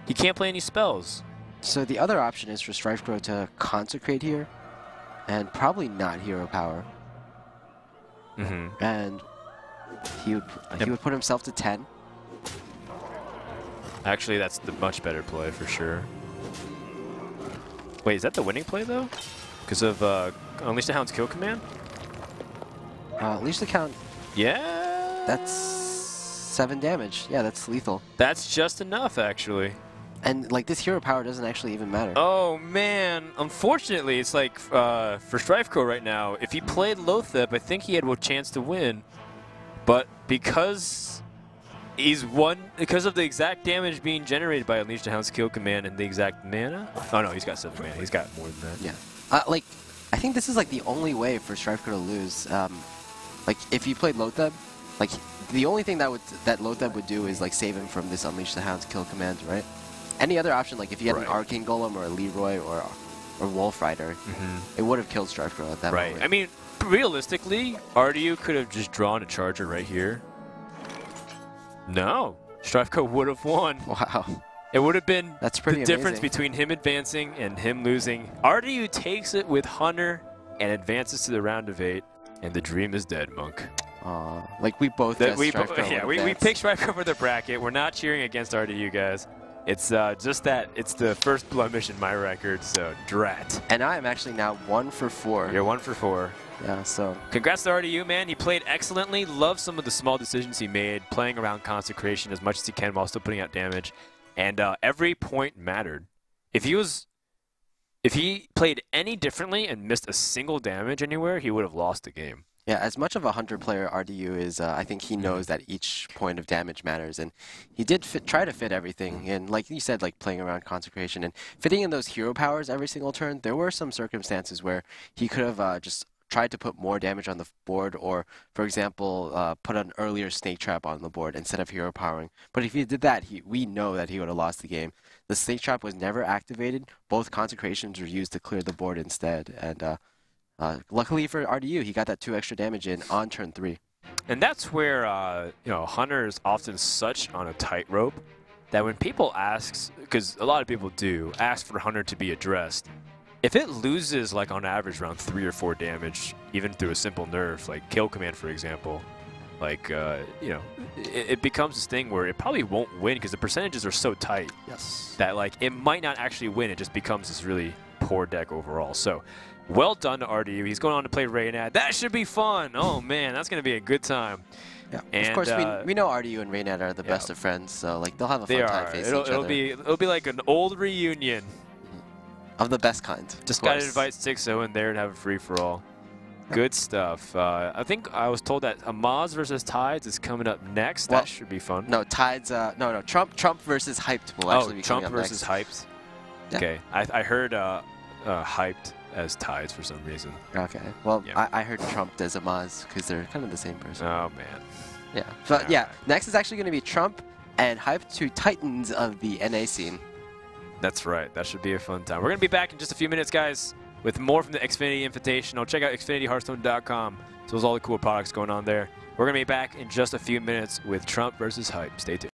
He can't play any spells. So the other option is for StrifeCro to Consecrate here, and probably not Hero Power. And he would put himself to 10. Actually, that's the much better play for sure. Wait, is that the winning play though? Because of Unleash the Hound's kill command? Unleash the Count. Yeah. That's 7 damage. Yeah, that's lethal. That's just enough, actually. And like this Hero Power doesn't actually even matter. Oh man, unfortunately, it's like for StrifeCro right now, if he played Lotheb, I think he had a chance to win. But because because of the exact damage being generated by Unleash the Hound's kill command and the exact mana. Oh no, he's got 7 mana. He's got more than that. Yeah. Like, I think this is like the only way for StrifeCro to lose. Like if he played Lotheb, like the only thing that Lotheb would do is like save him from this Unleash the Hound's kill command, right? any other option, like if you had an Arcane Golem or a Leroy or Wolf Rider, it would have killed StrifeCro at that moment. I mean, realistically, RDU could have just drawn a Charger right here. No, StrifeCro would have won. Wow. It would have been the difference between him advancing and him losing. RDU takes it with Hunter and advances to the round of 8, and the dream is dead, Monk. Like we both guessed StrifeCro yeah, we picked StrifeCro for the bracket. We're not cheering against RDU, guys. It's just that it's the first blemish in my record, so drat. And I am actually now 1 for 4. You're 1 for 4. Yeah, so. Congrats to RDU, man. He played excellently. Love some of the small decisions he made, playing around Consecration as much as he can while still putting out damage. And every point mattered. If he played any differently and missed a single damage anywhere, he would have lost the game. Yeah, as much of a Hunter player RDU is, I think he knows that each point of damage matters, and he did try to fit everything. And like you said, like playing around Consecration and fitting in those hero powers every single turn, there were some circumstances where he could have just tried to put more damage on the board, or, for example, put an earlier Snake Trap on the board instead of hero powering. But if he did that, we know that he would have lost the game. The Snake Trap was never activated. Both Consecrations were used to clear the board instead, and luckily for RDU, he got that 2 extra damage in on turn 3. And that's where you know, Hunter is often such on a tightrope that when people ask, because a lot of people do ask for Hunter to be addressed, if it loses like on average around 3 or 4 damage, even through a simple nerf like Kill Command, for example, like you know, it becomes this thing where it probably won't win because the percentages are so tight. Yes. That like it might not actually win. It just becomes this really poor deck overall. So. Well done to RDU. He's going on to play Reynad. That should be fun. Oh, man, that's going to be a good time. Yeah. And, of course, we know RDU and Reynad are the best of friends, so like they'll have a fun time facing each other. It'll be like an old reunion. Of the best kind. Just got to invite 6-0 in there and have a free-for-all. Good stuff. I think I was told that Amaz versus Tides is coming up next. Well, that should be fun. No, Tides, no, Trump versus Hyped will actually be coming up next. Trump versus Hyped? Yeah. Okay. I heard Hyped as Tides for some reason. Okay. Well, yeah. I heard Trump as Amaz because they're kind of the same person. Oh, man. Yeah. But yeah, next is actually going to be Trump and Hype, 2 titans of the NA scene. That's right. That should be a fun time. We're going to be back in just a few minutes, guys, with more from the Xfinity Invitational. Check out XfinityHearthstone.com. So there's all the cool products going on there. We're going to be back in just a few minutes with Trump versus Hype. Stay tuned.